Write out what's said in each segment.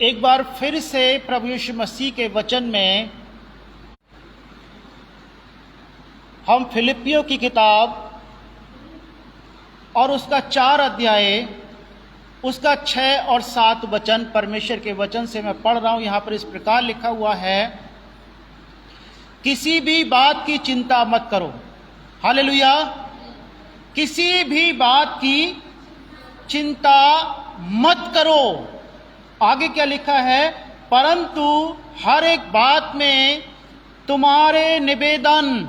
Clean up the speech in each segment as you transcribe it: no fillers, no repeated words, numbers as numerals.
एक बार फिर से प्रभु यीशु मसीह के वचन में हम फिलिपियों की किताब और उसका 4 अध्याय, उसका 6 और 7 वचन परमेश्वर के वचन से मैं पढ़ रहा हूं। यहां पर इस प्रकार लिखा हुआ है, किसी भी बात की चिंता मत करो। हालेलुया। किसी भी बात की चिंता मत करो। आगे क्या लिखा है, परंतु हर एक बात में तुम्हारे निवेदन,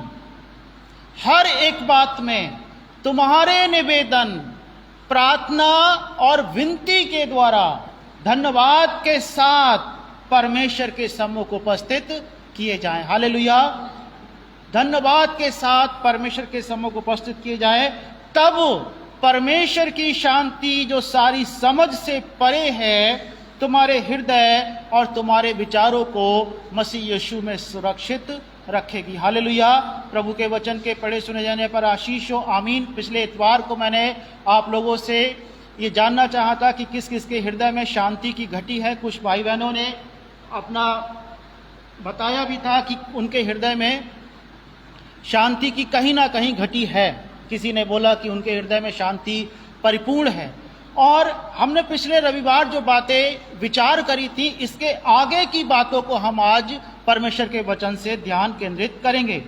हर एक बात में तुम्हारे निवेदन प्रार्थना और विनती के द्वारा धन्यवाद के साथ परमेश्वर के सम्मुख उपस्थित किए जाएं। हालेलुया। धन्यवाद के साथ परमेश्वर के सम्मुख उपस्थित किए जाएं, तब परमेश्वर की शांति जो सारी समझ से परे है तुम्हारे हृदय और तुम्हारे विचारों को मसीह यीशु में सुरक्षित रखेगी। हालेलुया। प्रभु के वचन के पढ़े सुने जाने पर आशीष हो। आमीन। पिछले इतवार को मैंने आप लोगों से ये जानना चाहा था कि किस किस के हृदय में शांति की घटी है। कुछ भाई बहनों ने अपना बताया भी था कि उनके हृदय में शांति की कहीं ना कहीं घटी है। किसी ने बोला कि उनके हृदय में शांति परिपूर्ण है। और हमने पिछले रविवार जो बातें विचार करी थी, इसके आगे की बातों को हम आज परमेश्वर के वचन से ध्यान केंद्रित करेंगे।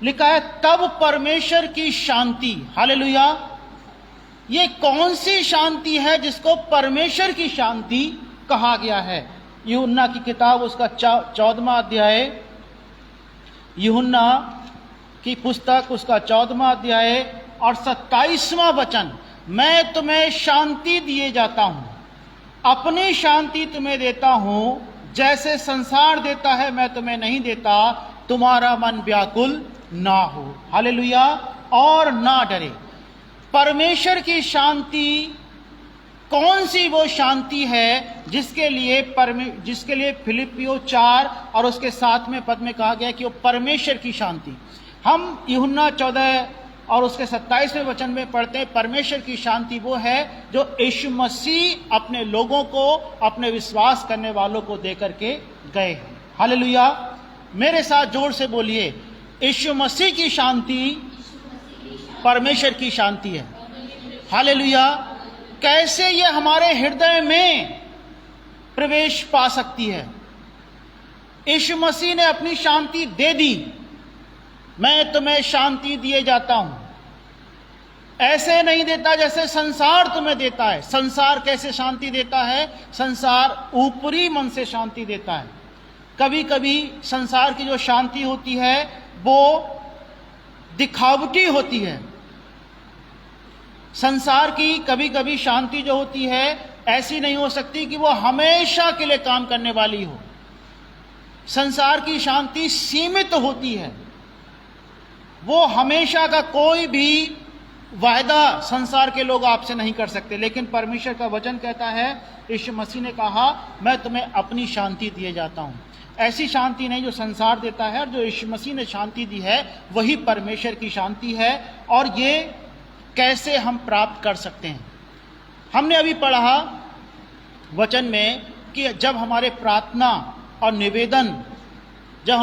लिखा है, तब परमेश्वर की शांति। हालेलुया। ये कौन सी शांति है जिसको परमेश्वर की शांति कहा गया है? यूहन्ना की किताब उसका 14वां अध्याय, यूहन्ना की पुस्तक उसका 14वां अध्याय और 27वां वचन, मैं तुम्हें शांति दिए जाता हूं, अपनी शांति तुम्हें देता हूं, जैसे संसार देता है मैं तुम्हें नहीं देता। तुम्हारा मन व्याकुल ना हो, हालेलुया, और ना डरे। परमेश्वर की शांति कौन सी वो शांति है जिसके लिए फिलिपियों 4 और उसके 7वें पद में कहा गया कि वो परमेश्वर की शांति। हम यूहन्ना 14 और उसके 27वें वचन में पढ़ते हैं, परमेश्वर की शांति वो है जो यीशु मसीह अपने लोगों को, अपने विश्वास करने वालों को देकर के गए हैं। हालेलुया। मेरे साथ जोर से बोलिए, यीशु मसीह की शांति परमेश्वर की शांति है। हालेलुया। कैसे ये हमारे हृदय में प्रवेश पा सकती है? यीशु मसीह ने अपनी शांति दे दी। मैं तुम्हें शांति दिए जाता हूं, ऐसे नहीं देता जैसे संसार तुम्हें देता है। संसार कैसे शांति देता है? संसार ऊपरी मन से शांति देता है। कभी कभी संसार की जो शांति होती है वो दिखावटी होती है। संसार की कभी कभी शांति जो होती है ऐसी नहीं हो सकती कि वो हमेशा के लिए काम करने वाली हो। संसार की शांति सीमित होती है। वो हमेशा का कोई भी वायदा संसार के लोग आपसे नहीं कर सकते। लेकिन परमेश्वर का वचन कहता है, यीशु मसीह ने कहा, मैं तुम्हें अपनी शांति दिए जाता हूं। ऐसी शांति नहीं जो संसार देता है, और जो यीशु मसीह ने शांति दी है वही परमेश्वर की शांति है। और ये कैसे हम प्राप्त कर सकते हैं? हमने अभी पढ़ा वचन में कि जब हमारे प्रार्थना और निवेदन, जब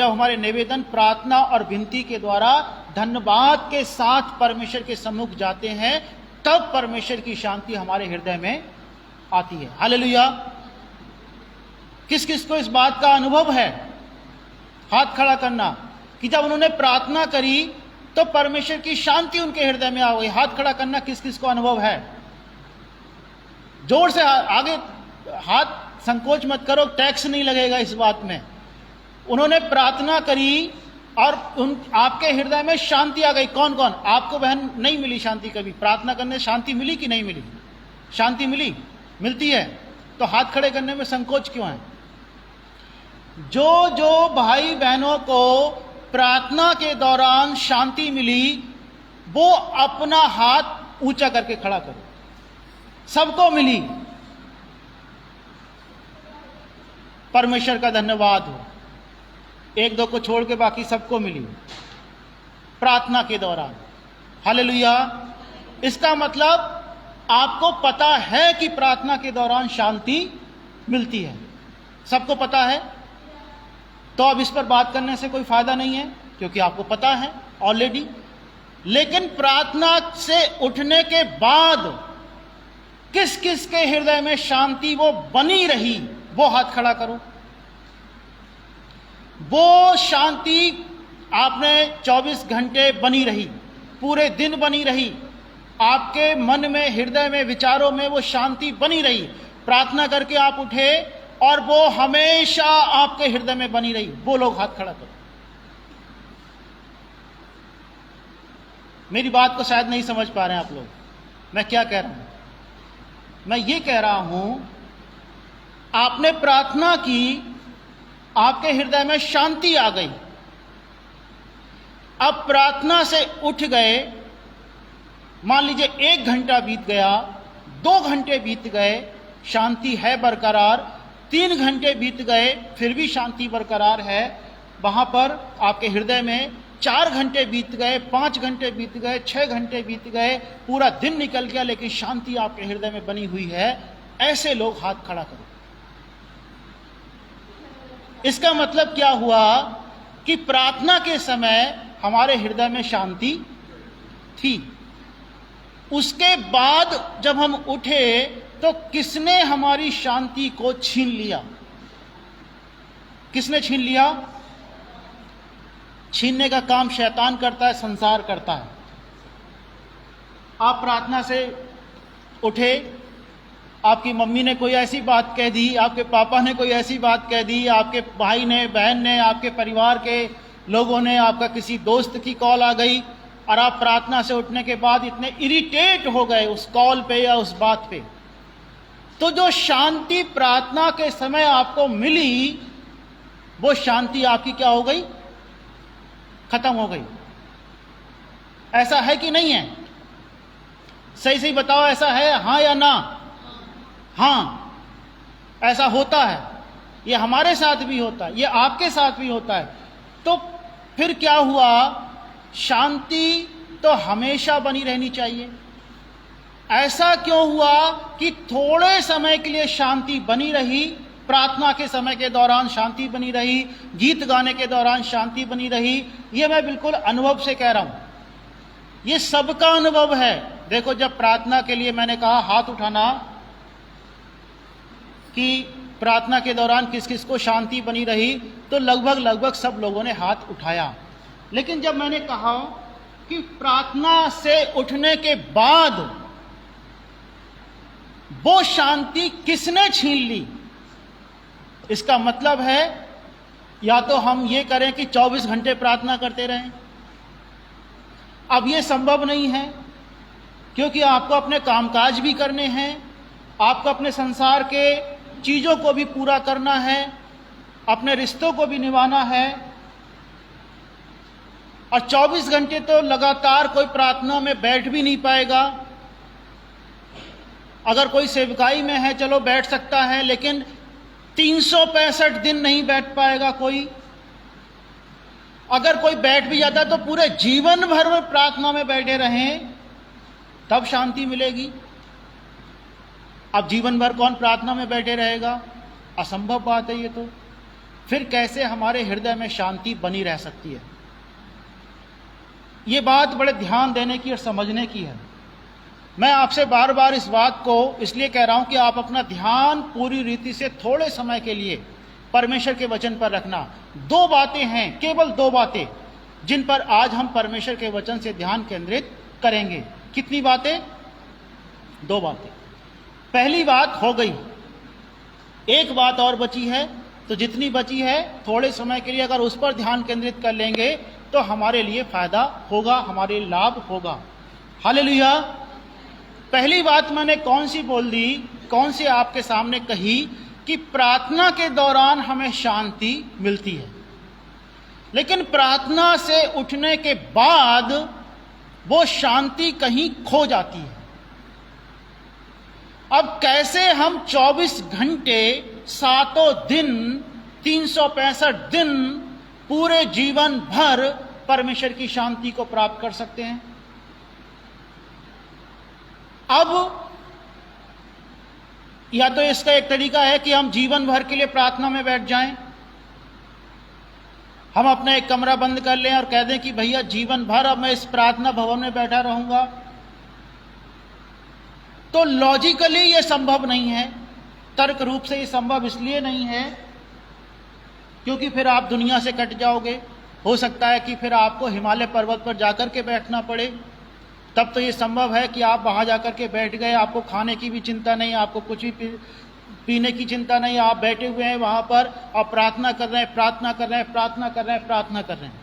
हमारे निवेदन प्रार्थना और विनती के द्वारा धन्यवाद के साथ परमेश्वर के सम्मुख जाते हैं, तब परमेश्वर की शांति हमारे हृदय में आती है। हालेलुया। किस किस को इस बात का अनुभव है? हाथ खड़ा करना कि जब उन्होंने प्रार्थना करी तो परमेश्वर की शांति उनके हृदय में आ गई। हाथ खड़ा करना किस किस को अनुभव है? जोर से आगे हाथ, संकोच मत करो, टैक्स नहीं लगेगा इस बात में। उन्होंने प्रार्थना करी और आपके हृदय में शांति आ गई। कौन कौन? आपको बहन नहीं मिली शांति कभी? प्रार्थना करने शांति मिली कि नहीं मिली? शांति मिली? मिलती है। तो हाथ खड़े करने में संकोच क्यों है? जो भाई बहनों को प्रार्थना के दौरान शांति मिली, वो अपना हाथ ऊंचा करके खड़ा करो। सबको मिली। परमेश्वर का धन्यवाद हो। एक दो को छोड़ के बाकी सबको मिली प्रार्थना के दौरान। हालेलुया। इसका मतलब आपको पता है कि प्रार्थना के दौरान शांति मिलती है। सबको पता है, तो अब इस पर बात करने से कोई फायदा नहीं है, क्योंकि आपको पता है ऑलरेडी। लेकिन प्रार्थना से उठने के बाद किस किस के हृदय में शांति वो बनी रही, वो हाथ खड़ा करो। वो शांति आपने 24 घंटे बनी रही, पूरे दिन बनी रही, आपके मन में, हृदय में, विचारों में वो शांति बनी रही। प्रार्थना करके आप उठे और वो हमेशा आपके हृदय में बनी रही, वो लोग हाथ खड़ा करो। मेरी बात को शायद नहीं समझ पा रहे हैं आप लोग, मैं क्या कह रहा हूं। मैं ये कह रहा हूं, आपने प्रार्थना की, आपके हृदय में शांति आ गई, अब प्रार्थना से उठ गए, मान लीजिए 1 घंटा बीत गया, 2 घंटे बीत गए, शांति है बरकरार, 3 घंटे बीत गए फिर भी शांति बरकरार है वहां पर आपके हृदय में, 4 घंटे बीत गए, 5 घंटे बीत गए, 6 घंटे बीत गए, पूरा दिन निकल गया, लेकिन शांति आपके हृदय में बनी हुई है, ऐसे लोग हाथ खड़ा करो। इसका मतलब क्या हुआ कि प्रार्थना के समय हमारे हृदय में शांति थी। उसके बाद जब हम उठे तो किसने हमारी शांति को छीन लिया? किसने छीन लिया? छीनने का काम शैतान करता है, संसार करता है। आप प्रार्थना से उठे, आपकी मम्मी ने कोई ऐसी बात कह दी, आपके पापा ने कोई ऐसी बात कह दी, आपके भाई ने, बहन ने, आपके परिवार के लोगों ने, आपका किसी दोस्त की कॉल आ गई और आप प्रार्थना से उठने के बाद इतने इरिटेट हो गए उस कॉल पे या उस बात पे, तो जो शांति प्रार्थना के समय आपको मिली, वो शांति आपकी क्या हो गई? खत्म हो गई। ऐसा है कि नहीं है? सही सही बताओ, ऐसा है हाँ या ना? हाँ, ऐसा होता है। ये हमारे साथ भी होता है, ये आपके साथ भी होता है। तो फिर क्या हुआ? शांति तो हमेशा बनी रहनी चाहिए। ऐसा क्यों हुआ कि थोड़े समय के लिए शांति बनी रही, प्रार्थना के समय के दौरान शांति बनी रही, गीत गाने के दौरान शांति बनी रही? ये मैं बिल्कुल अनुभव से कह रहा हूं, ये सबका अनुभव है। देखो, जब प्रार्थना के लिए मैंने कहा हाथ उठाना कि प्रार्थना के दौरान किस किस को शांति बनी रही, तो लगभग सब लोगों ने हाथ उठाया। लेकिन जब मैंने कहा कि प्रार्थना से उठने के बाद वो शांति किसने छीन ली, इसका मतलब है या तो हम ये करें कि 24 घंटे प्रार्थना करते रहें। अब ये संभव नहीं है, क्योंकि आपको अपने कामकाज भी करने हैं, आपको अपने संसार के चीज़ों को भी पूरा करना है, अपने रिश्तों को भी निभाना है, और 24 घंटे तो लगातार कोई प्रार्थना में बैठ भी नहीं पाएगा। अगर कोई सेवकाई में है चलो बैठ सकता है, लेकिन 365 दिन नहीं बैठ पाएगा कोई। अगर कोई बैठ भी जाता तो पूरे जीवन भर में प्रार्थना में बैठे रहें, तब शांति मिलेगी। अब जीवन भर कौन प्रार्थना में बैठे रहेगा? असंभव बात है ये तो। फिर कैसे हमारे हृदय में शांति बनी रह सकती है? ये बात बड़े ध्यान देने की और समझने की है। मैं आपसे बार बार इस बात को इसलिए कह रहा हूं कि आप अपना ध्यान पूरी रीति से थोड़े समय के लिए परमेश्वर के वचन पर रखना। 2 बातें हैं, केवल 2 बातें, जिन पर आज हम परमेश्वर के वचन से ध्यान केंद्रित करेंगे। कितनी बातें? 2 बातें। पहली बात हो गई, एक बात और बची है, तो जितनी बची है थोड़े समय के लिए अगर उस पर ध्यान केंद्रित कर लेंगे तो हमारे लिए फायदा होगा, हमारे लिए लाभ होगा। हालेलुया। पहली बात मैंने कौन सी बोल दी, कौन सी आपके सामने कही कि प्रार्थना के दौरान हमें शांति मिलती है, लेकिन प्रार्थना से उठने के बाद वो शांति कहीं खो जाती है। अब कैसे हम 24 घंटे, 7 दिन, 365 दिन, पूरे जीवन भर परमेश्वर की शांति को प्राप्त कर सकते हैं? अब या तो इसका एक तरीका है कि हम जीवन भर के लिए प्रार्थना में बैठ जाएं, हम अपना एक कमरा बंद कर लें और कह दें कि भैया जीवन भर अब मैं इस प्रार्थना भवन में बैठा रहूंगा। तो लॉजिकली ये संभव नहीं है, तर्क रूप से ये संभव इसलिए नहीं है क्योंकि फिर आप दुनिया से कट जाओगे। हो सकता है कि फिर आपको हिमालय पर्वत पर जाकर के बैठना पड़े, तब तो ये संभव है कि आप वहां जाकर के बैठ गए, आपको खाने की भी चिंता नहीं, आपको कुछ भी पीने की चिंता नहीं, आप बैठे हुए हैं वहां पर और प्रार्थना कर रहे हैं, प्रार्थना कर रहे हैं, प्रार्थना कर रहे हैं, प्रार्थना कर रहे हैं,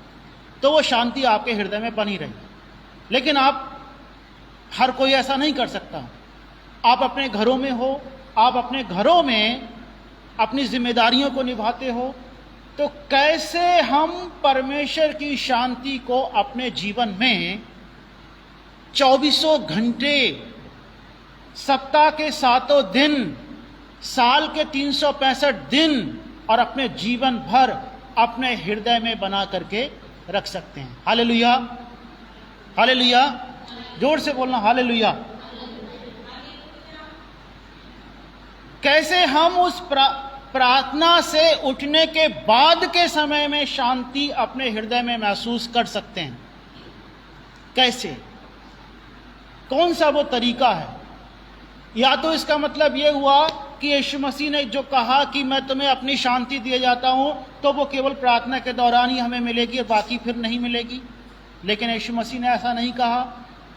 तो वो शांति आपके हृदय में बनी रहेगी। लेकिन आप, हर कोई ऐसा नहीं कर सकता। आप अपने घरों में हो, आप अपने घरों में अपनी जिम्मेदारियों को निभाते हो, तो कैसे हम परमेश्वर की शांति को अपने जीवन में 24 घंटे, सप्ताह के 7 दिन, साल के 365 दिन और अपने जीवन भर अपने हृदय में बना करके रख सकते हैं? हालेलुया, हालेलुया, जोर से बोलना हालेलुया। कैसे हम उस प्रार्थना से उठने के बाद के समय में शांति अपने हृदय में महसूस कर सकते हैं? कैसे, कौन सा वो तरीका है? या तो इसका मतलब ये हुआ कि यीशु मसीह ने जो कहा कि मैं तुम्हें अपनी शांति दिए जाता हूं, तो वो केवल प्रार्थना के दौरान ही हमें मिलेगी और बाकी फिर नहीं मिलेगी। लेकिन यीशु मसीह ने ऐसा नहीं कहा।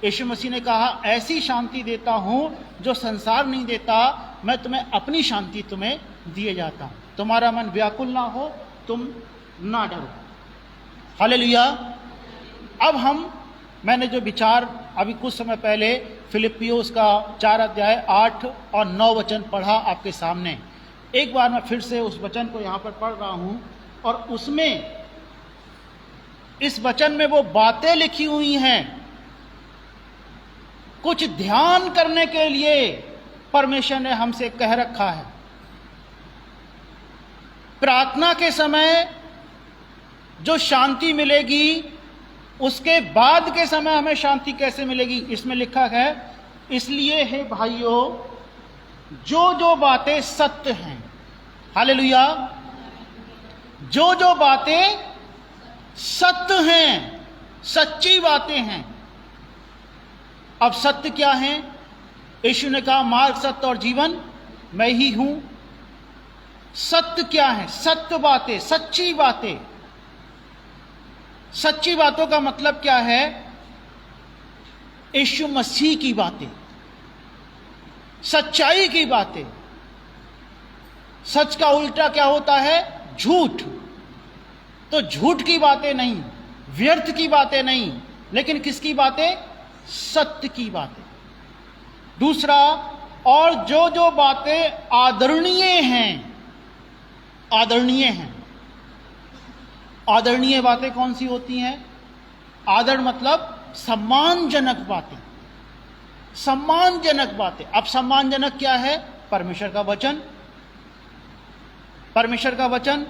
यीशु मसीह ने कहा ऐसी शांति देता हूं जो संसार नहीं देता, मैं तुम्हें अपनी शांति तुम्हें दिए जाता हूं, तुम्हारा मन व्याकुल ना हो, तुम ना डरो। हालेलुया। अब मैंने जो विचार अभी कुछ समय पहले फिलिपियोस का 4 अध्याय 8 और 9 वचन पढ़ा आपके सामने, एक बार मैं फिर से उस वचन को यहां पर पढ़ रहा हूं और उसमें, इस वचन में वो बातें लिखी हुई हैं, कुछ ध्यान करने के लिए परमेश्वर ने हमसे कह रखा है। प्रार्थना के समय जो शांति मिलेगी, उसके बाद के समय हमें शांति कैसे मिलेगी? इसमें लिखा है, इसलिए हे भाइयों, जो जो बातें सत्य हैं, हालेलुया, जो जो बातें सत्य हैं, सच्ची बातें हैं। अब सत्य क्या है? यीशु ने कहा मार्ग, सत्य और जीवन मैं ही हूं। सत्य क्या है? सत्य बातें, सच्ची बातें। सच्ची बातों का मतलब क्या है? यीशु मसीह की बातें, सच्चाई की बातें। सच का उल्टा क्या होता है? झूठ। तो झूठ की बातें नहीं, व्यर्थ की बातें नहीं, लेकिन किसकी बातें? सत्य की बातें। दूसरा, और जो जो बातें आदरणीय हैं, आदरणीय हैं। आदरणीय बातें कौन सी होती हैं? आदर मतलब सम्मानजनक बातें, सम्मानजनक बातें। अब सम्मानजनक क्या है? परमेश्वर का वचन, परमेश्वर का वचन।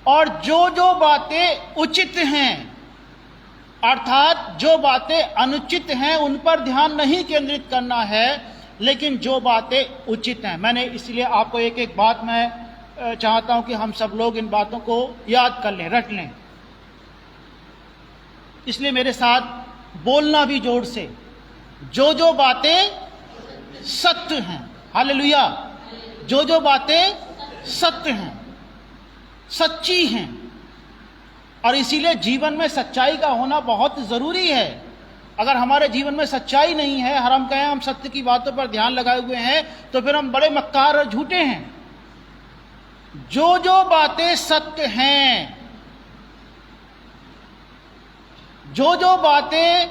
और जो जो बातें उचित हैं, अर्थात जो बातें अनुचित हैं उन पर ध्यान नहीं केंद्रित करना है, लेकिन जो बातें उचित हैं। मैंने इसलिए आपको एक एक बात मैं चाहता हूं कि हम सब लोग इन बातों को याद कर लें, रट लें। इसलिए मेरे साथ बोलना भी जोर से, जो जो बातें सत्य हैं, हालेलुया, जो जो बातें सत्य हैं, सच्ची हैं। और इसीलिए जीवन में सच्चाई का होना बहुत जरूरी है। अगर हमारे जीवन में सच्चाई नहीं है, हर हम कहें हम सत्य की बातों पर ध्यान लगाए हुए हैं, तो फिर हम बड़े मक्कार और झूठे हैं। जो जो बातें सत्य हैं, जो जो बातें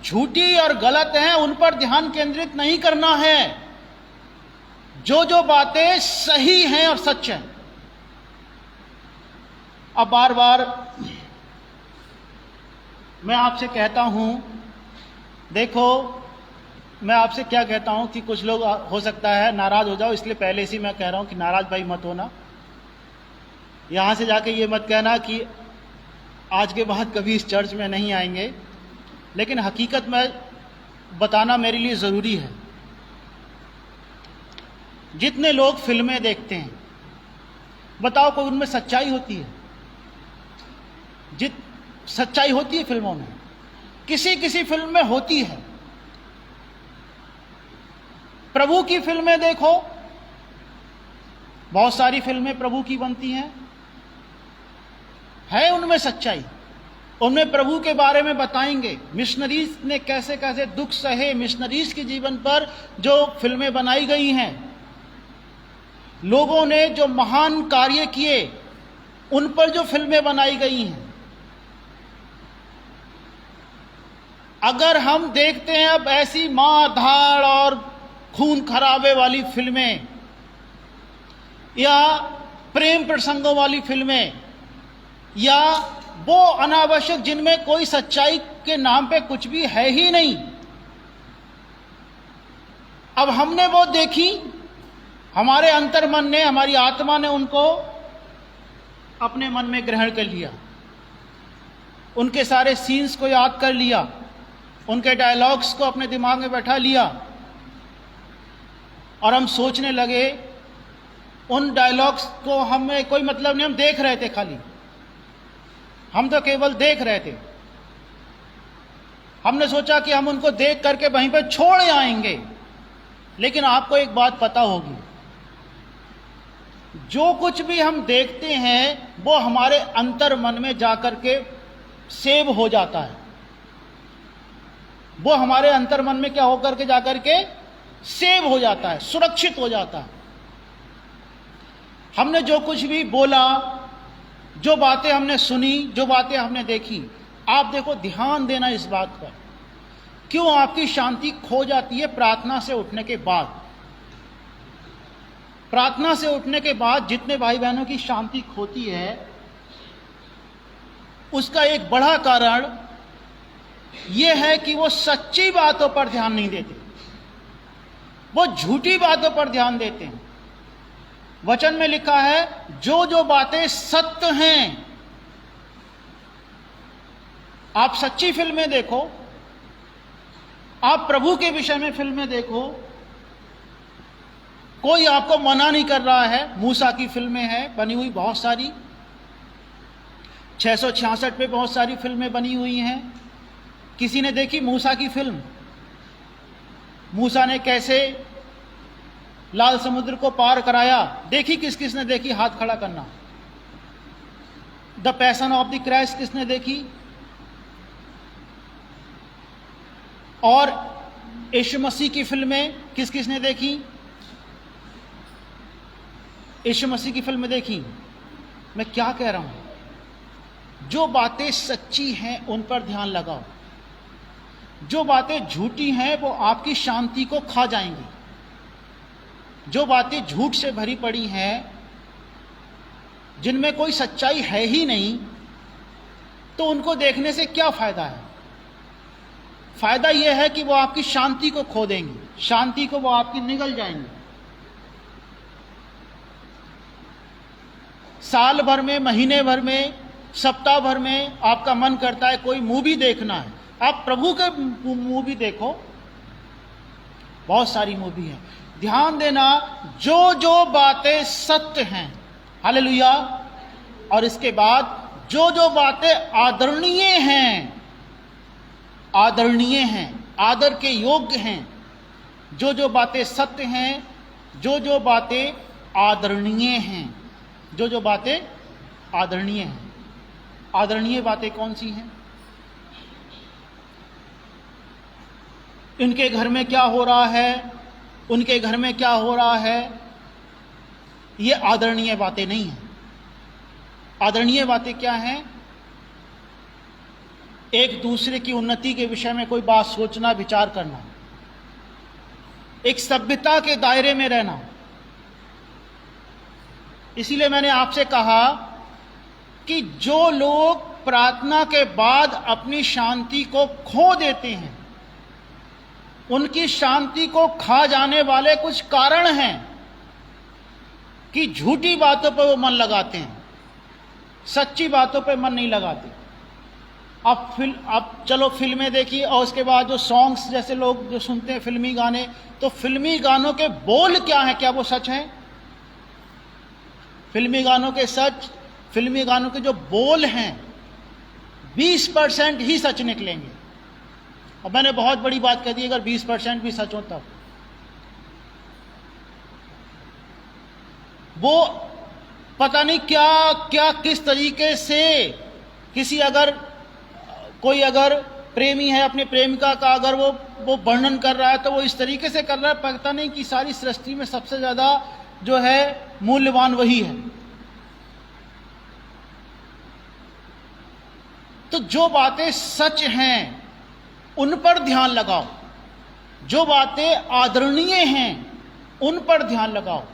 झूठी और गलत हैं, उन पर ध्यान केंद्रित नहीं करना है। जो जो बातें सही हैं और सच हैं। अब बार बार मैं आपसे कहता हूं, देखो मैं आपसे क्या कहता हूं कि कुछ लोग हो सकता है नाराज हो जाओ, इसलिए पहले से मैं कह रहा हूं कि नाराज भाई मत होना। यहां से जाके ये मत कहना कि आज के बाद कभी इस चर्च में नहीं आएंगे, लेकिन हकीकत में बताना मेरे लिए ज़रूरी है। जितने लोग फिल्में देखते हैं, बताओ कोई उनमें सच्चाई होती है? सच्चाई होती है फिल्मों में? किसी किसी फिल्म में होती है। प्रभु की फिल्में देखो, बहुत सारी फिल्में प्रभु की बनती हैं, है उनमें सच्चाई। उनमें प्रभु के बारे में बताएंगे, मिशनरीज ने कैसे कैसे दुख सहे, मिशनरीज के जीवन पर जो फिल्में बनाई गई हैं, लोगों ने जो महान कार्य किए उन पर जो फिल्में बनाई गई हैं। अगर हम देखते हैं अब ऐसी मार धाड़ और खून खराबे वाली फिल्में या प्रेम प्रसंगों वाली फिल्में या वो अनावश्यक जिनमें कोई सच्चाई के नाम पे कुछ भी है ही नहीं, अब हमने वो देखी, हमारे अंतर्मन ने, हमारी आत्मा ने उनको अपने मन में ग्रहण कर लिया, उनके सारे सीन्स को याद कर लिया, उनके डायलॉग्स को अपने दिमाग में बैठा लिया और हम सोचने लगे उन डायलॉग्स को हमें कोई मतलब नहीं, हम देख रहे थे, खाली हम तो केवल देख रहे थे। हमने सोचा कि हम उनको देख करके वहीं पर छोड़ आएंगे, लेकिन आपको एक बात पता होगी, जो कुछ भी हम देखते हैं वो हमारे अंतर मन में जाकर के सेव हो जाता है। वो हमारे अंतर मन में क्या होकर के जाकर के सेव हो जाता है, सुरक्षित हो जाता है। हमने जो कुछ भी बोला, जो बातें हमने सुनी, जो बातें हमने देखी, आप देखो, ध्यान देना इस बात पर, क्यों आपकी शांति खो जाती है प्रार्थना से उठने के बाद। प्रार्थना से उठने के बाद जितने भाई बहनों की शांति खोती है, उसका एक बड़ा कारण यह है कि वो सच्ची बातों पर ध्यान नहीं देते, वो झूठी बातों पर ध्यान देते हैं। वचन में लिखा है, जो जो बातें सत्य हैं। आप सच्ची फिल्में देखो, आप प्रभु के विषय में फिल्में देखो, कोई आपको मना नहीं कर रहा है। मूसा की फिल्में हैं बनी हुई बहुत सारी, 666 पे बहुत सारी फिल्में बनी हुई हैं। किसी ने देखी मूसा की फिल्म? मूसा ने कैसे लाल समुद्र को पार कराया, देखी? किस किस ने देखी? हाथ खड़ा करना। The passion of the Christ किसने देखी? और यीशु मसीह की फिल्में किस किस ने देखी? यीशु मसीह की फिल्में देखी? मैं क्या कह रहा हूं, जो बातें सच्ची हैं उन पर ध्यान लगाओ, जो बातें झूठी हैं वो आपकी शांति को खा जाएंगी। जो बातें झूठ से भरी पड़ी हैं, जिनमें कोई सच्चाई है ही नहीं, तो उनको देखने से क्या फायदा है? फायदा यह है कि वो आपकी शांति को खो देंगी, शांति को वो आपकी निगल जाएंगी। साल भर में, महीने भर में, सप्ताह भर में आपका मन करता है कोई मूवी देखना है, आप प्रभु के मूवी देखो, बहुत सारी मूवी है। ध्यान देना, जो जो बातें सत्य हैं, हालेलुया, और इसके बाद जो जो बातें आदरणीय हैं, आदरणीय हैं, आदर के योग्य हैं, जो जो बातें सत्य हैं, जो जो बातें आदरणीय हैं, जो जो बातें आदरणीय हैं। आदरणीय बातें कौन सी हैं? इनके घर में क्या हो रहा है, उनके घर में क्या हो रहा है, ये आदरणीय बातें नहीं हैं। आदरणीय बातें क्या हैं? एक दूसरे की उन्नति के विषय में कोई बात सोचना, विचार करना, एक सभ्यता के दायरे में रहना। इसीलिए मैंने आपसे कहा कि जो लोग प्रार्थना के बाद अपनी शांति को खो देते हैं, उनकी शांति को खा जाने वाले कुछ कारण हैं कि झूठी बातों पर वो मन लगाते हैं, सच्ची बातों पर मन नहीं लगाते। अब चलो फिल्में देखिए, और उसके बाद जो सॉन्ग्स जैसे लोग जो सुनते हैं फिल्मी गाने, तो फिल्मी गानों के बोल क्या हैं, क्या वो सच हैं? फिल्मी गानों के जो बोल हैं 20% ही सच निकलेंगे। और मैंने बहुत बड़ी बात कह दी, अगर 20% भी सच हो तब वो पता नहीं क्या क्या किस तरीके से कोई अगर प्रेमी है अपने प्रेमिका का, अगर वो वर्णन कर रहा है तो वो इस तरीके से कर रहा है, पता नहीं कि सारी सृष्टि में सबसे ज्यादा जो है मूल्यवान वही है। तो जो बातें सच हैं उन पर ध्यान लगाओ, जो बातें आदरणीय हैं उन पर ध्यान लगाओ।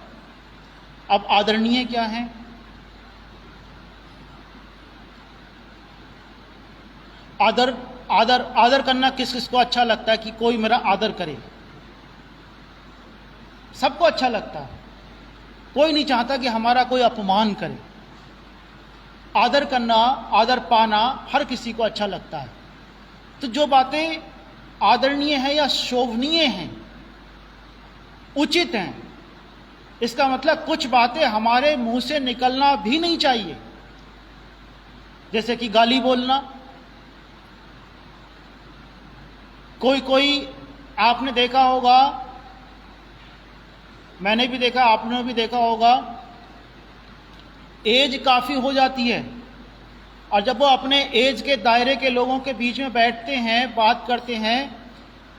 अब आदरणीय क्या है? आदर करना किस किस को अच्छा लगता है कि कोई मेरा आदर करे? सबको अच्छा लगता है, कोई नहीं चाहता कि हमारा कोई अपमान करे। आदर करना, आदर पाना हर किसी को अच्छा लगता है। तो जो बातें आदरणीय हैं या शोभनीय हैं, उचित हैं, इसका मतलब कुछ बातें हमारे मुंह से निकलना भी नहीं चाहिए, जैसे कि गाली बोलना। कोई आपने देखा होगा, मैंने भी देखा, आपने भी देखा होगा, एज काफी हो जाती है और जब वो अपने एज के दायरे के लोगों के बीच में बैठते हैं, बात करते हैं,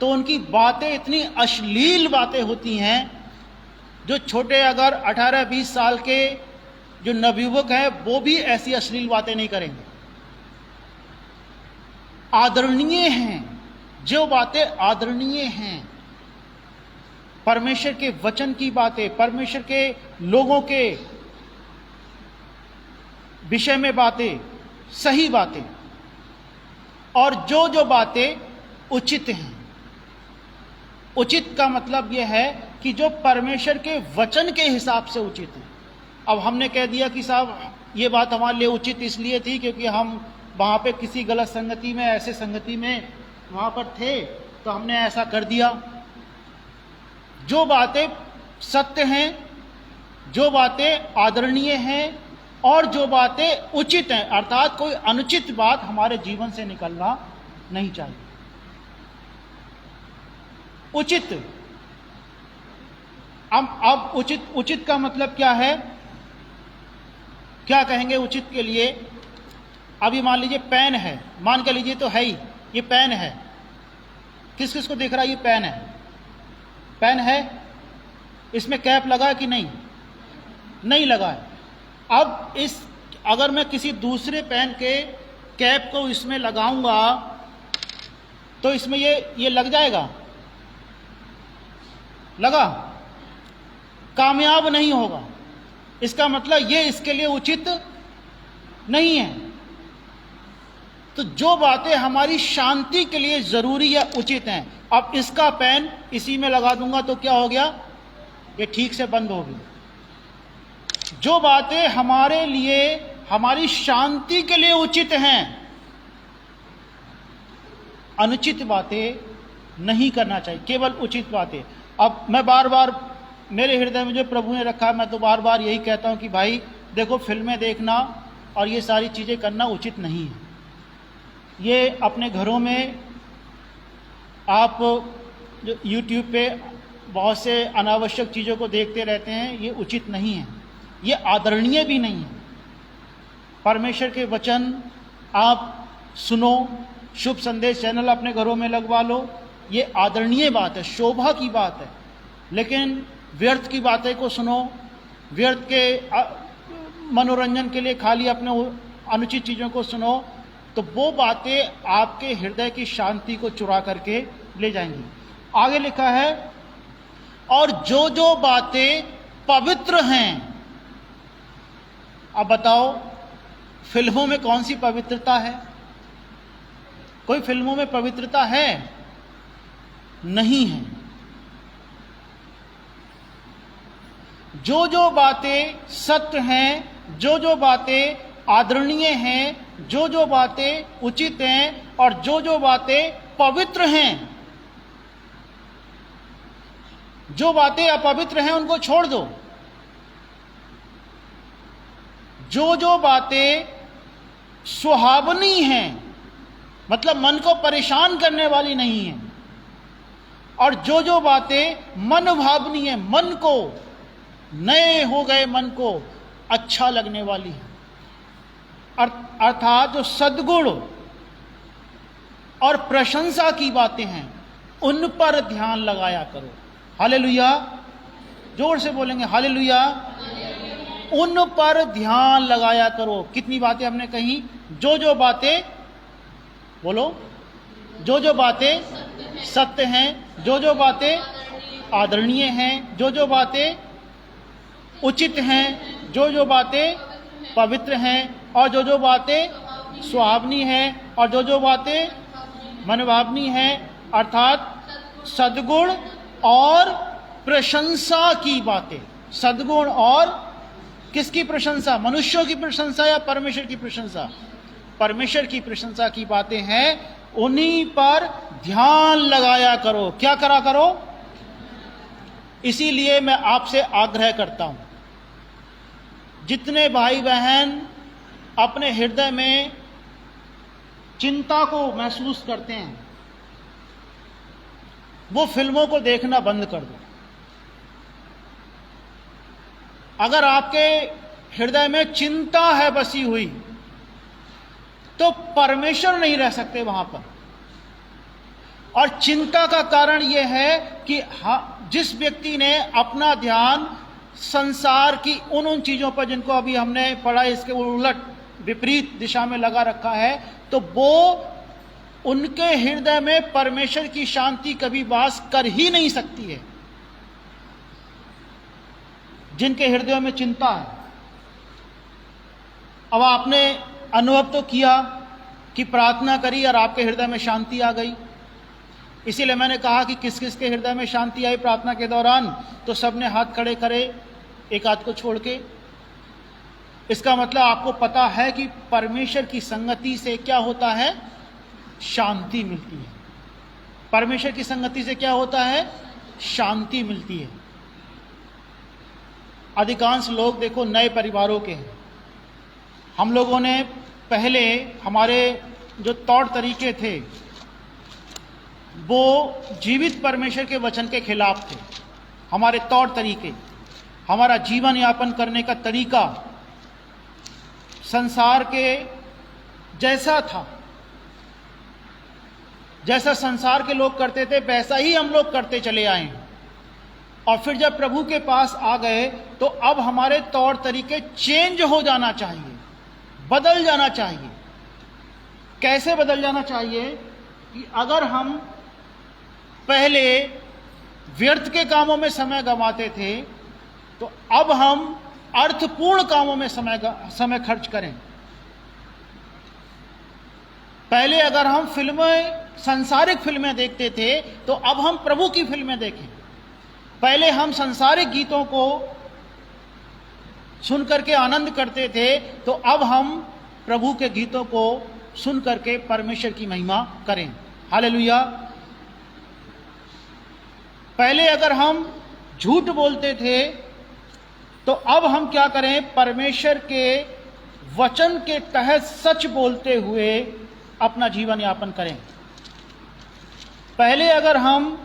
तो उनकी बातें इतनी अश्लील बातें होती हैं। जो छोटे अगर 18-20 साल के जो नवयुवक हैं वो भी ऐसी अश्लील बातें नहीं करेंगे। आदरणीय हैं, जो बातें आदरणीय हैं, परमेश्वर के वचन की बातें, परमेश्वर के लोगों के विषय में बातें, सही बातें, और जो बातें उचित हैं। उचित का मतलब यह है कि जो परमेश्वर के वचन के हिसाब से उचित है। अब हमने कह दिया कि साहब ये बात हमारे लिए उचित इसलिए थी क्योंकि हम वहां पे किसी गलत संगति में, ऐसे संगति में वहां पर थे, तो हमने ऐसा कर दिया। जो बातें सत्य हैं, जो बातें आदरणीय हैं और जो बातें उचित हैं, अर्थात कोई अनुचित बात हमारे जीवन से निकलना नहीं चाहिए। उचित, अब उचित का मतलब क्या है? क्या कहेंगे उचित के लिए? अभी मान लीजिए पेन है, मान के लीजिए तो है ही, ये पेन है। किस किस को दिख रहा है ये पेन है? पेन है, इसमें कैप लगा है कि नहीं? नहीं लगा है। अब अगर मैं किसी दूसरे पेन के कैप को इसमें लगाऊंगा तो इसमें ये लग जाएगा? लगा? कामयाब नहीं होगा। इसका मतलब ये इसके लिए उचित नहीं है। तो जो बातें हमारी शांति के लिए जरूरी या उचित हैं, अब इसका पेन इसी में लगा दूंगा तो क्या हो गया? ये ठीक से बंद हो गई। जो बातें हमारे लिए, हमारी शांति के लिए उचित हैं, अनुचित बातें नहीं करना चाहिए, केवल उचित बातें। अब मैं बार बार, मेरे हृदय में जो प्रभु ने रखा है, मैं तो बार बार यही कहता हूं कि भाई देखो, फिल्में देखना और ये सारी चीजें करना उचित नहीं है। ये अपने घरों में आप जो YouTube पे बहुत से अनावश्यक चीज़ों को देखते रहते हैं, ये उचित नहीं है, ये आदरणीय भी नहीं है। परमेश्वर के वचन आप सुनो, शुभ संदेश चैनल अपने घरों में लगवा लो, ये आदरणीय बात है, शोभा की बात है। लेकिन व्यर्थ की बातें को सुनो, व्यर्थ के मनोरंजन के लिए खाली अपने अनुचित चीज़ों को सुनो, तो वो बातें आपके हृदय की शांति को चुरा करके ले जाएंगी। आगे लिखा है, और जो बातें पवित्र हैं। अब बताओ, फिल्मों में कौन सी पवित्रता है? कोई फिल्मों में पवित्रता है? नहीं है। जो बातें सत्य हैं, जो बातें आदरणीय हैं, जो जो बातें उचित हैं और जो जो बातें पवित्र हैं, जो बातें अपवित्र हैं उनको छोड़ दो। जो जो बातें सुहावनी हैं, मतलब मन को परेशान करने वाली नहीं है, और जो जो बातें मन भावनी है, मन को, नए हो गए मन को अच्छा लगने वाली है, अर्थात जो सद्गुण और प्रशंसा की बातें हैं उन पर ध्यान लगाया करो। हालेलुया, जोर से बोलेंगे हालेलुया। उन पर ध्यान लगाया करो। कितनी बातें हमने कही? जो जो बातें, बोलो, जो जो बातें सत्य हैं, जो जो बातें आदरणीय हैं, जो जो बातें उचित हैं, जो जो बातें पवित्र हैं, और जो जो बातें सुहावनी हैं, और जो जो बातें मनभावनी हैं, अर्थात सद्गुण और प्रशंसा की बातें। सद्गुण और किसकी प्रशंसा? मनुष्यों की प्रशंसा या परमेश्वर की प्रशंसा? परमेश्वर की प्रशंसा की बातें हैं, उन्हीं पर ध्यान लगाया करो। क्या करा करो? इसीलिए मैं आपसे आग्रह करता हूं, जितने भाई बहन अपने हृदय में चिंता को महसूस करते हैं, वो फिल्मों को देखना बंद कर दो। अगर आपके हृदय में चिंता है बसी हुई, तो परमेश्वर नहीं रह सकते वहां पर। और चिंता का कारण यह है कि जिस व्यक्ति ने अपना ध्यान संसार की उन चीजों पर, जिनको अभी हमने पढ़ा, इसके उलट विपरीत दिशा में लगा रखा है, तो वो उनके हृदय में परमेश्वर की शांति कभी वास कर ही नहीं सकती है। जिनके हृदय में चिंता है, अब आपने अनुभव तो किया कि प्रार्थना करी और आपके हृदय में शांति आ गई। इसीलिए मैंने कहा कि किस किस के हृदय में शांति आई प्रार्थना के दौरान, तो सबने हाथ खड़े करे एक हाथ को छोड़ के। इसका मतलब आपको पता है कि परमेश्वर की संगति से क्या होता है? शांति मिलती है। परमेश्वर की संगति से क्या होता है? शांति मिलती है। अधिकांश लोग देखो नए परिवारों के हैं। हम लोगों ने पहले, हमारे जो तौर तरीके थे वो जीवित परमेश्वर के वचन के खिलाफ थे। हमारे तौर तरीके, हमारा जीवन यापन करने का तरीका संसार के जैसा था, जैसा संसार के लोग करते थे वैसा ही हम लोग करते चले आए हैं। और फिर जब प्रभु के पास आ गए तो अब हमारे तौर तरीके चेंज हो जाना चाहिए, बदल जाना चाहिए। कैसे बदल जाना चाहिए? कि अगर हम पहले व्यर्थ के कामों में समय गंवाते थे, तो अब हम अर्थपूर्ण कामों में समय खर्च करें। पहले अगर हम सांसारिक फिल्में देखते थे, तो अब हम प्रभु की फिल्में देखें। पहले हम सांसारिक गीतों को सुन करके आनंद करते थे, तो अब हम प्रभु के गीतों को सुन करके परमेश्वर की महिमा करें। हालेलुया। पहले अगर हम झूठ बोलते थे, तो अब हम क्या करें? परमेश्वर के वचन के तहत सच बोलते हुए अपना जीवन यापन करें। पहले अगर हम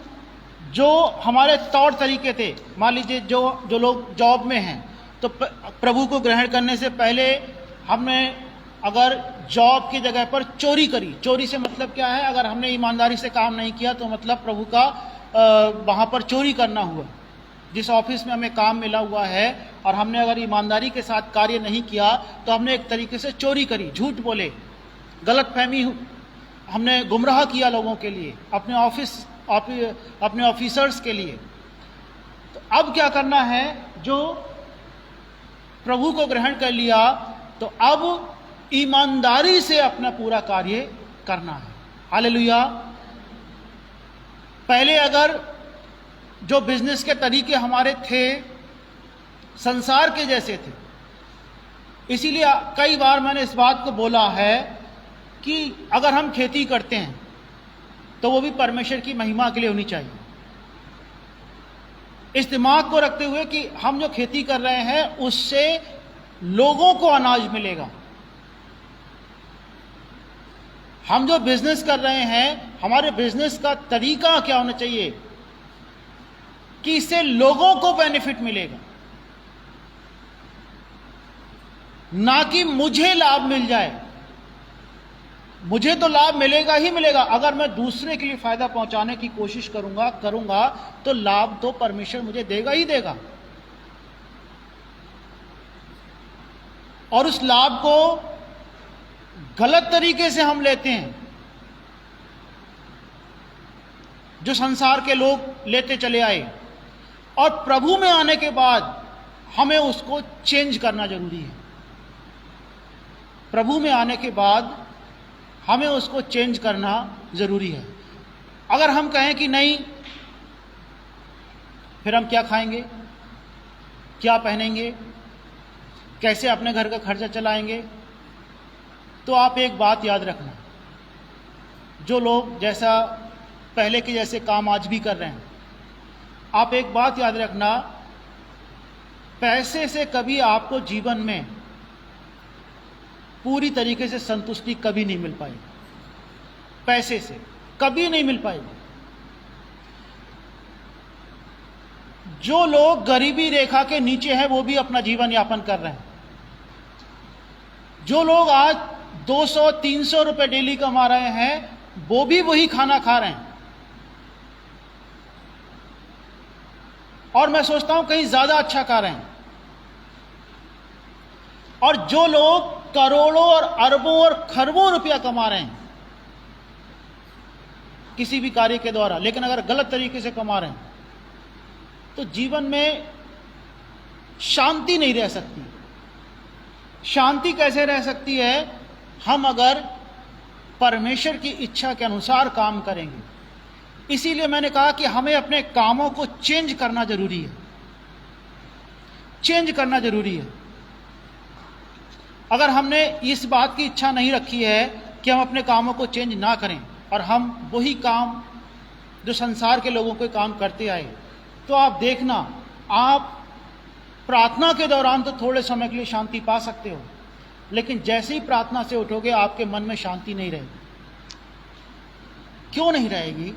जो हमारे तौर तरीके थे, मान लीजिए जो लोग जॉब में हैं, तो प्रभु को ग्रहण करने से पहले हमने अगर जॉब की जगह पर चोरी करी, चोरी से मतलब क्या है? अगर हमने ईमानदारी से काम नहीं किया तो मतलब प्रभु का वहाँ पर चोरी करना हुआ। जिस ऑफिस में हमें काम मिला हुआ है और हमने अगर ईमानदारी के साथ कार्य नहीं किया तो हमने एक तरीके से चोरी करी, झूठ बोले, गलतफहमी, हमने गुमराह किया लोगों के लिए, अपने ऑफिसर्स के लिए। तो अब क्या करना है? जो प्रभु को ग्रहण कर लिया, तो अब ईमानदारी से अपना पूरा कार्य करना है। हालेलुया। पहले अगर जो बिजनेस के तरीके हमारे थे संसार के जैसे थे, इसीलिए कई बार मैंने इस बात को बोला है कि अगर हम खेती करते हैं तो वो भी परमेश्वर की महिमा के लिए होनी चाहिए। इस दिमाग को रखते हुए कि हम जो खेती कर रहे हैं उससे लोगों को अनाज मिलेगा। हम जो बिजनेस कर रहे हैं, हमारे बिजनेस का तरीका क्या होना चाहिए कि इससे लोगों को बेनिफिट मिलेगा, ना कि मुझे लाभ मिल जाए। मुझे तो लाभ मिलेगा ही मिलेगा, अगर मैं दूसरे के लिए फायदा पहुंचाने की कोशिश करूंगा तो लाभ तो परमेश्वर मुझे देगा ही देगा। और उस लाभ को गलत तरीके से हम लेते हैं, जो संसार के लोग लेते चले आए, और प्रभु में आने के बाद हमें उसको चेंज करना जरूरी है। प्रभु में आने के बाद हमें उसको चेंज करना जरूरी है। अगर हम कहें कि नहीं, फिर हम क्या खाएंगे, क्या पहनेंगे, कैसे अपने घर का खर्चा चलाएंगे? तो आप एक बात याद रखना, जो लोग जैसा पहले के जैसे काम आज भी कर रहे हैं, आप एक बात याद रखना, पैसे से कभी आपको जीवन में पूरी तरीके से संतुष्टि कभी नहीं मिल पाएगी। पैसे से कभी नहीं मिल पाएगी। जो लोग गरीबी रेखा के नीचे हैं वो भी अपना जीवन यापन कर रहे हैं। जो लोग आज 200-300 रुपए डेली कमा रहे हैं वो भी वही खाना खा रहे हैं, और मैं सोचता हूं कहीं ज्यादा अच्छा खा रहे हैं। और जो लोग करोड़ों और अरबों और खरबों रुपया कमा रहे हैं किसी भी कार्य के द्वारा, लेकिन अगर गलत तरीके से कमा रहे हैं तो जीवन में शांति नहीं रह सकती। शांति कैसे रह सकती है? हम अगर परमेश्वर की इच्छा के अनुसार काम करेंगे। इसीलिए मैंने कहा कि हमें अपने कामों को चेंज करना जरूरी है। चेंज करना जरूरी है। अगर हमने इस बात की इच्छा नहीं रखी है कि हम अपने कामों को चेंज ना करें और हम वही काम जो संसार के लोगों को काम करते आए, तो आप देखना, आप प्रार्थना के दौरान तो थोड़े समय के लिए शांति पा सकते हो, लेकिन जैसे ही प्रार्थना से उठोगे आपके मन में शांति नहीं रहेगी। क्यों नहीं रहेगी?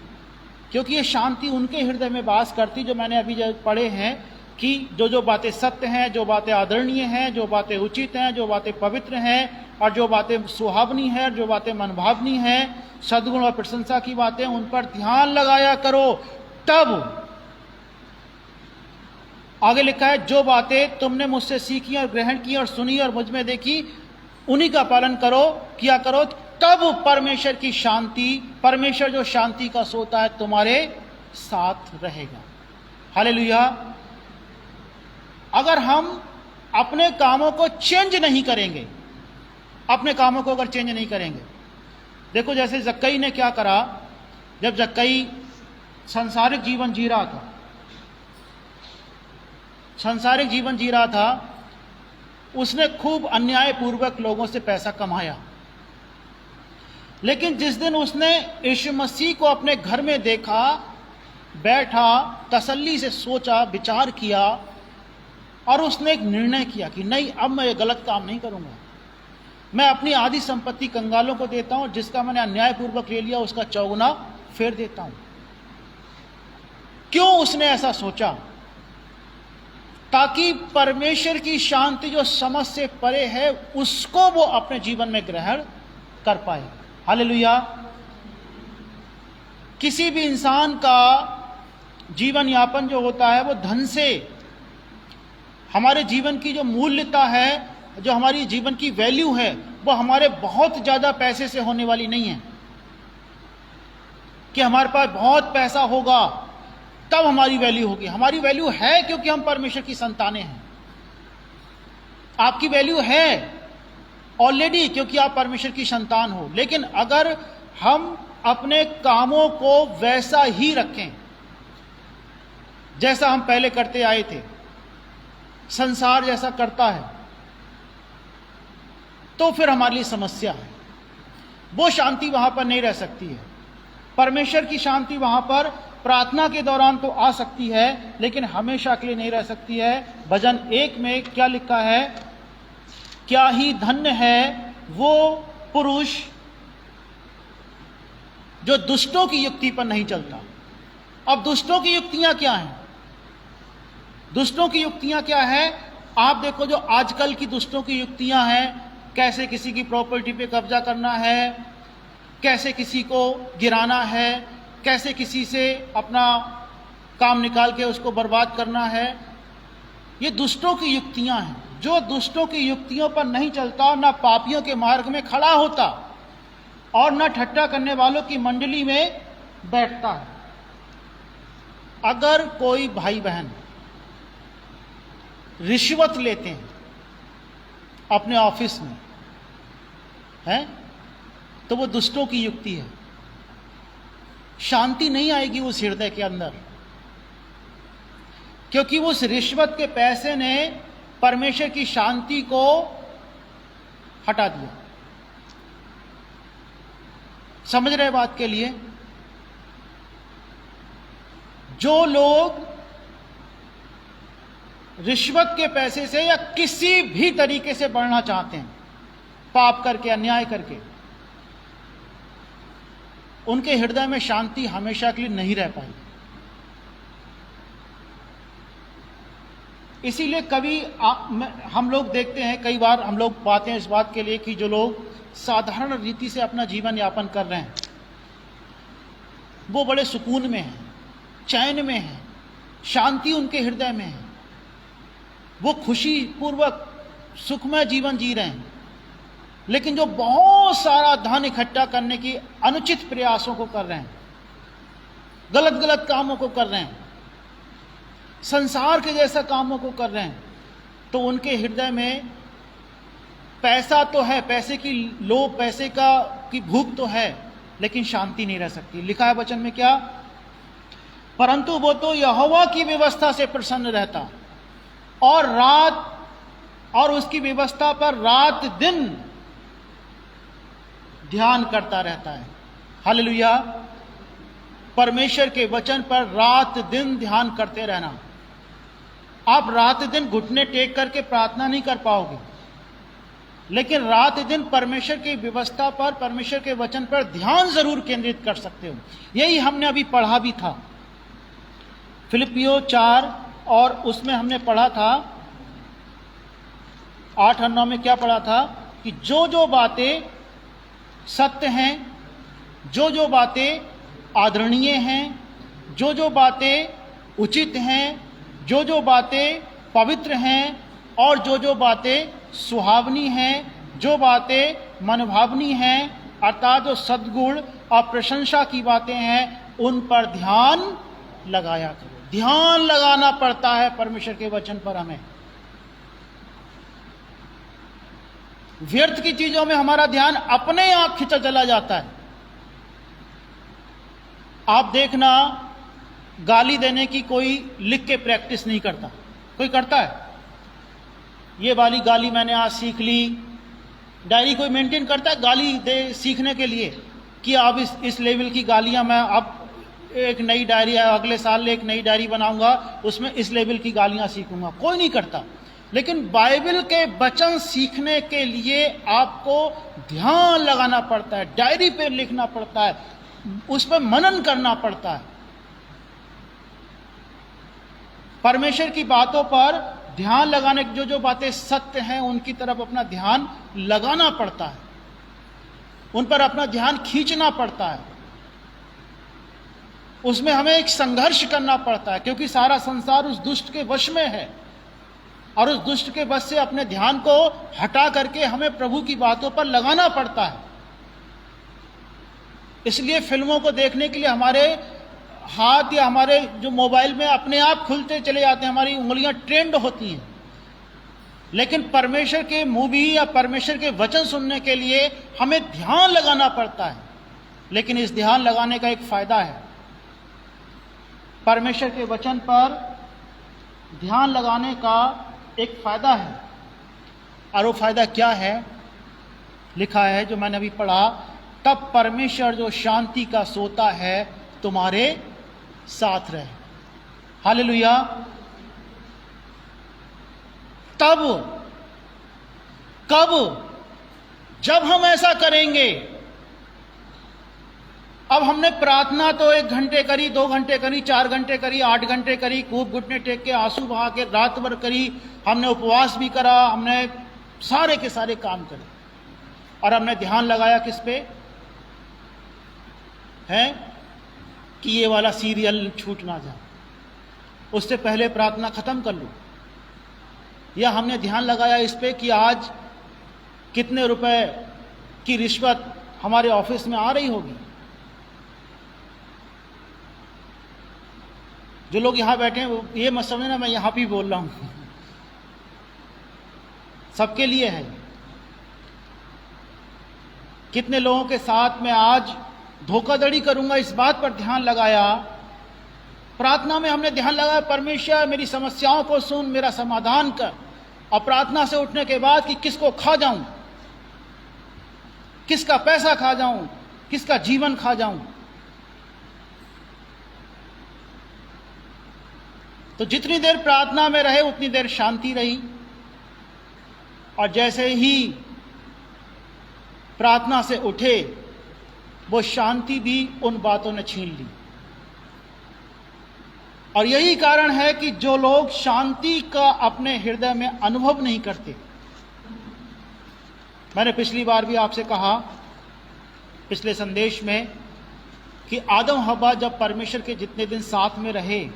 क्योंकि ये शांति उनके हृदय में वास करती, जो मैंने अभी जो पढ़े हैं कि जो बातें सत्य हैं, जो बातें आदरणीय हैं, जो बातें उचित हैं, जो बातें पवित्र हैं, और जो बातें सुहावनी हैं, जो बातें मनभावनी हैं, सद्गुण और प्रशंसा की बातें, उन पर ध्यान लगाया करो। तब आगे लिखा है, जो बातें तुमने मुझसे सीखी और ग्रहण की और सुनी और मुझ में देखी, उन्हीं का पालन किया करो, तब परमेश्वर की शांति, परमेश्वर जो शांति का सोता है, तुम्हारे साथ रहेगा। हालेलुया। अगर हम अपने कामों को चेंज नहीं करेंगे, अपने कामों को अगर चेंज नहीं करेंगे, देखो जैसे जक्कई ने क्या करा। जब जक्कई सांसारिक जीवन जी रहा था, उसने खूब अन्यायपूर्वक लोगों से पैसा कमाया। लेकिन जिस दिन उसने यीशु मसीह को अपने घर में देखा, बैठा, तसल्ली से सोचा, विचार किया, और उसने एक निर्णय किया कि नहीं, अब मैं ये गलत काम नहीं करूंगा। मैं अपनी आधी संपत्ति कंगालों को देता हूं, जिसका मैंने अन्यायपूर्वक ले लिया उसका चौगुना फेर देता हूं। क्यों उसने ऐसा सोचा? ताकि परमेश्वर की शांति जो समझ से परे है उसको वो अपने जीवन में ग्रहण कर पाए। हालेलुया। किसी भी इंसान का जीवन यापन जो होता है वो धन से, हमारे जीवन की जो मूल्यता है, जो हमारी जीवन की वैल्यू है, वो हमारे बहुत ज्यादा पैसे से होने वाली नहीं है कि हमारे पास बहुत पैसा होगा तब हमारी वैल्यू होगी। हमारी वैल्यू है क्योंकि हम परमेश्वर की संतानें हैं। आपकी वैल्यू है ऑलरेडी क्योंकि आप परमेश्वर की संतान हो। लेकिन अगर हम अपने कामों को वैसा ही रखें जैसा हम पहले करते आए थे, संसार जैसा करता है, तो फिर हमारे लिए समस्या है। वो शांति वहां पर नहीं रह सकती है। परमेश्वर की शांति वहां पर प्रार्थना के दौरान तो आ सकती है, लेकिन हमेशा के लिए नहीं रह सकती है। भजन 1 में क्या लिखा है? क्या ही धन्य है वो पुरुष जो दुष्टों की युक्ति पर नहीं चलता। अब दुष्टों की युक्तियां क्या हैं? दुष्टों की युक्तियां क्या है? आप देखो, जो आजकल की दुष्टों की युक्तियां हैं, कैसे किसी की प्रॉपर्टी पे कब्जा करना है, कैसे किसी को गिराना है, कैसे किसी से अपना काम निकाल के उसको बर्बाद करना है, ये दुष्टों की युक्तियां हैं। जो दुष्टों की युक्तियों पर नहीं चलता, ना पापियों के मार्ग में खड़ा होता और न ठट्टा करने वालों की मंडली में बैठता है। अगर कोई भाई बहन रिश्वत लेते हैं अपने ऑफिस में, है, तो वो दुष्टों की युक्ति है। शांति नहीं आएगी उस हृदय के अंदर, क्योंकि उस रिश्वत के पैसे ने परमेश्वर की शांति को हटा दिया। समझ रहे बात के लिए? जो लोग रिश्वत के पैसे से या किसी भी तरीके से बढ़ना चाहते हैं, पाप करके, अन्याय करके, उनके हृदय में शांति हमेशा के लिए नहीं रह पाएगी। इसीलिए कभी हम लोग देखते हैं, कई बार हम लोग पाते हैं इस बात के लिए कि जो लोग साधारण रीति से अपना जीवन यापन कर रहे हैं, वो बड़े सुकून में हैं, चैन में हैं, शांति उनके हृदय में है, वो खुशी पूर्वक सुखमय जीवन जी रहे हैं। लेकिन जो बहुत सारा धन इकट्ठा करने की अनुचित प्रयासों को कर रहे हैं, गलत गलत कामों को कर रहे हैं, संसार के जैसा कामों को कर रहे हैं, तो उनके हृदय में पैसा तो है, पैसे की लोभ, पैसे की भूख तो है, लेकिन शांति नहीं रह सकती। लिखा है वचन में क्या? परंतु वो तो यहोवा की व्यवस्था से प्रसन्न रहता और रात और उसकी व्यवस्था पर रात दिन ध्यान करता रहता है। हालेलुया! परमेश्वर के वचन पर रात दिन ध्यान करते रहना। आप रात दिन घुटने टेक करके प्रार्थना नहीं कर पाओगे, लेकिन रात दिन परमेश्वर की व्यवस्था पर, परमेश्वर के वचन पर ध्यान जरूर केंद्रित कर सकते हो। यही हमने अभी पढ़ा भी था, फिलिपियो 4, और उसमें हमने पढ़ा था 8 और 9 में क्या पढ़ा था कि जो जो बातें सत्य हैं, जो जो बातें आदरणीय हैं, जो जो बातें उचित हैं, जो जो बातें पवित्र हैं, और जो जो बातें सुहावनी हैं, जो बातें मनभावनी हैं, अर्थात जो सद्गुण और प्रशंसा की बातें हैं, उन पर ध्यान लगाया करो। ध्यान लगाना पड़ता है परमेश्वर के वचन पर हमें। व्यर्थ की चीजों में हमारा ध्यान अपने आप खिंचा चला जाता है। आप देखना, गाली देने की कोई लिख के प्रैक्टिस नहीं करता। कोई करता है? ये वाली गाली मैंने आज सीख ली। डायरी कोई मेंटेन करता है गाली दे सीखने के लिए कि अब इस लेवल की गालियां मैं, अब एक नई डायरी है, अगले साल एक नई डायरी बनाऊंगा, उसमें इस लेवल की गालियां सीखूंगा। कोई नहीं करता। लेकिन बाइबल के वचन सीखने के लिए आपको ध्यान लगाना पड़ता है, डायरी पे लिखना पड़ता है, उस पर मनन करना पड़ता है। परमेश्वर की बातों पर ध्यान लगाने की जो जो बातें सत्य हैं, उनकी तरफ अपना ध्यान लगाना पड़ता है, उन पर अपना ध्यान खींचना पड़ता है। उसमें हमें एक संघर्ष करना पड़ता है, क्योंकि सारा संसार उस दुष्ट के वश में है, और उस दुष्ट के वश से अपने ध्यान को हटा करके हमें प्रभु की बातों पर लगाना पड़ता है। इसलिए फिल्मों को देखने के लिए हमारे हाथ या हमारे जो मोबाइल में अपने आप खुलते चले जाते हैं, हमारी उंगलियां ट्रेंड होती हैं। लेकिन परमेश्वर के मूवी या परमेश्वर के वचन सुनने के लिए हमें ध्यान लगाना पड़ता है। लेकिन इस ध्यान लगाने का एक फायदा है, परमेश्वर के वचन पर ध्यान लगाने का एक फायदा है। और वो फायदा क्या है? लिखा है जो मैंने अभी पढ़ा, तब परमेश्वर जो शांति का सोता है तुम्हारे साथ रहे। हालेलुया। तब, कब? जब हम ऐसा करेंगे। अब हमने प्रार्थना तो 1 घंटे करी, 2 घंटे करी, 4 घंटे करी, 8 घंटे करी, खूब घुटने टेक के आंसू बहा के रात भर करी, हमने उपवास भी करा, हमने सारे के सारे काम करे, और हमने ध्यान लगाया किस पे है कि ये वाला सीरियल छूट ना जाए, उससे पहले प्रार्थना खत्म कर लो। या हमने ध्यान लगाया इस पे कि आज कितने रुपए की रिश्वत हमारे ऑफिस में आ रही होगी। जो लोग यहां बैठे हैं वो ये मत समझना मैं यहां भी बोल रहा हूं, सबके लिए है। कितने लोगों के साथ में आज धोखाधड़ी करूंगा, इस बात पर ध्यान लगाया। प्रार्थना में हमने ध्यान लगाया, परमेश्वर मेरी समस्याओं को सुन, मेरा समाधान कर। और प्रार्थना से उठने के बाद कि किसको खा जाऊं, किसका पैसा खा जाऊं, किसका जीवन खा जाऊं। तो जितनी देर प्रार्थना में रहे उतनी देर शांति रही, और जैसे ही प्रार्थना से उठे वो शांति भी उन बातों ने छीन ली। और यही कारण है कि जो लोग शांति का अपने हृदय में अनुभव नहीं करते, मैंने पिछली बार भी आपसे कहा पिछले संदेश में कि आदम हव्वा जब परमेश्वर के जितने दिन साथ में रहे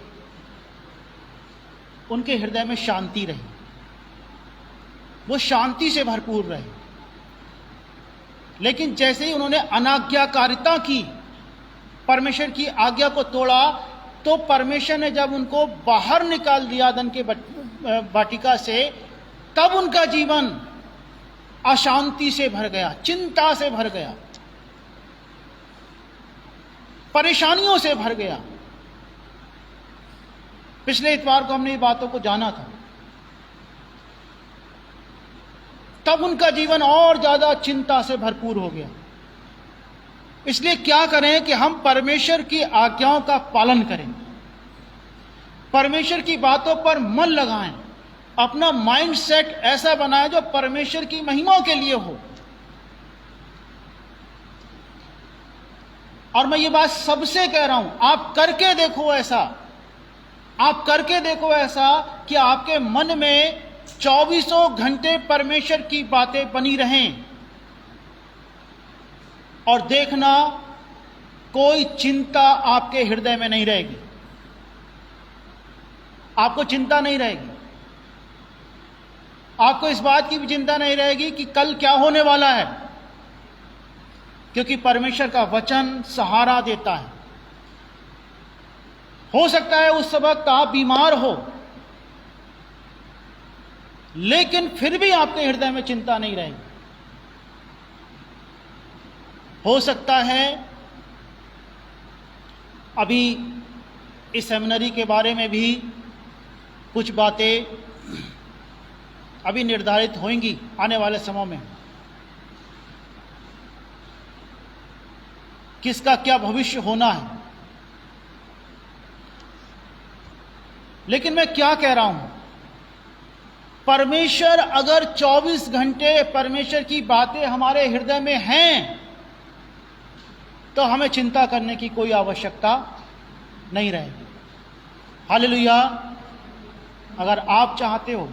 उनके हृदय में शांति रही, वो शांति से भरपूर रहे। लेकिन जैसे ही उन्होंने अनाज्ञाकारिता की, परमेश्वर की आज्ञा को तोड़ा, तो परमेश्वर ने जब उनको बाहर निकाल दिया अदन के वाटिका से, तब उनका जीवन अशांति से भर गया, चिंता से भर गया, परेशानियों से भर गया। पिछले इतवार को हमने ये बातों को जाना था। तब उनका जीवन और ज्यादा चिंता से भरपूर हो गया। इसलिए क्या करें कि हम परमेश्वर की आज्ञाओं का पालन करें, परमेश्वर की बातों पर मन लगाएं, अपना माइंड सेट ऐसा बनाएं जो परमेश्वर की महिमा के लिए हो। और मैं ये बात सबसे कह रहा हूं, आप करके देखो ऐसा, आप करके देखो ऐसा कि आपके मन में 24 घंटे परमेश्वर की बातें बनी रहें, और देखना कोई चिंता आपके हृदय में नहीं रहेगी, आपको चिंता नहीं रहेगी। आपको इस बात की भी चिंता नहीं रहेगी कि कल क्या होने वाला है, क्योंकि परमेश्वर का वचन सहारा देता है। हो सकता है उस वक्त आप बीमार हो, लेकिन फिर भी आपके हृदय में चिंता नहीं रहेगी। हो सकता है अभी इस सेमिनरी के बारे में भी कुछ बातें अभी निर्धारित होंगी आने वाले समय में, किसका क्या भविष्य होना है। लेकिन मैं क्या कह रहा हूं, परमेश्वर अगर 24 घंटे परमेश्वर की बातें हमारे हृदय में हैं, तो हमें चिंता करने की कोई आवश्यकता नहीं रहेगी। हालेलुया। अगर आप चाहते हो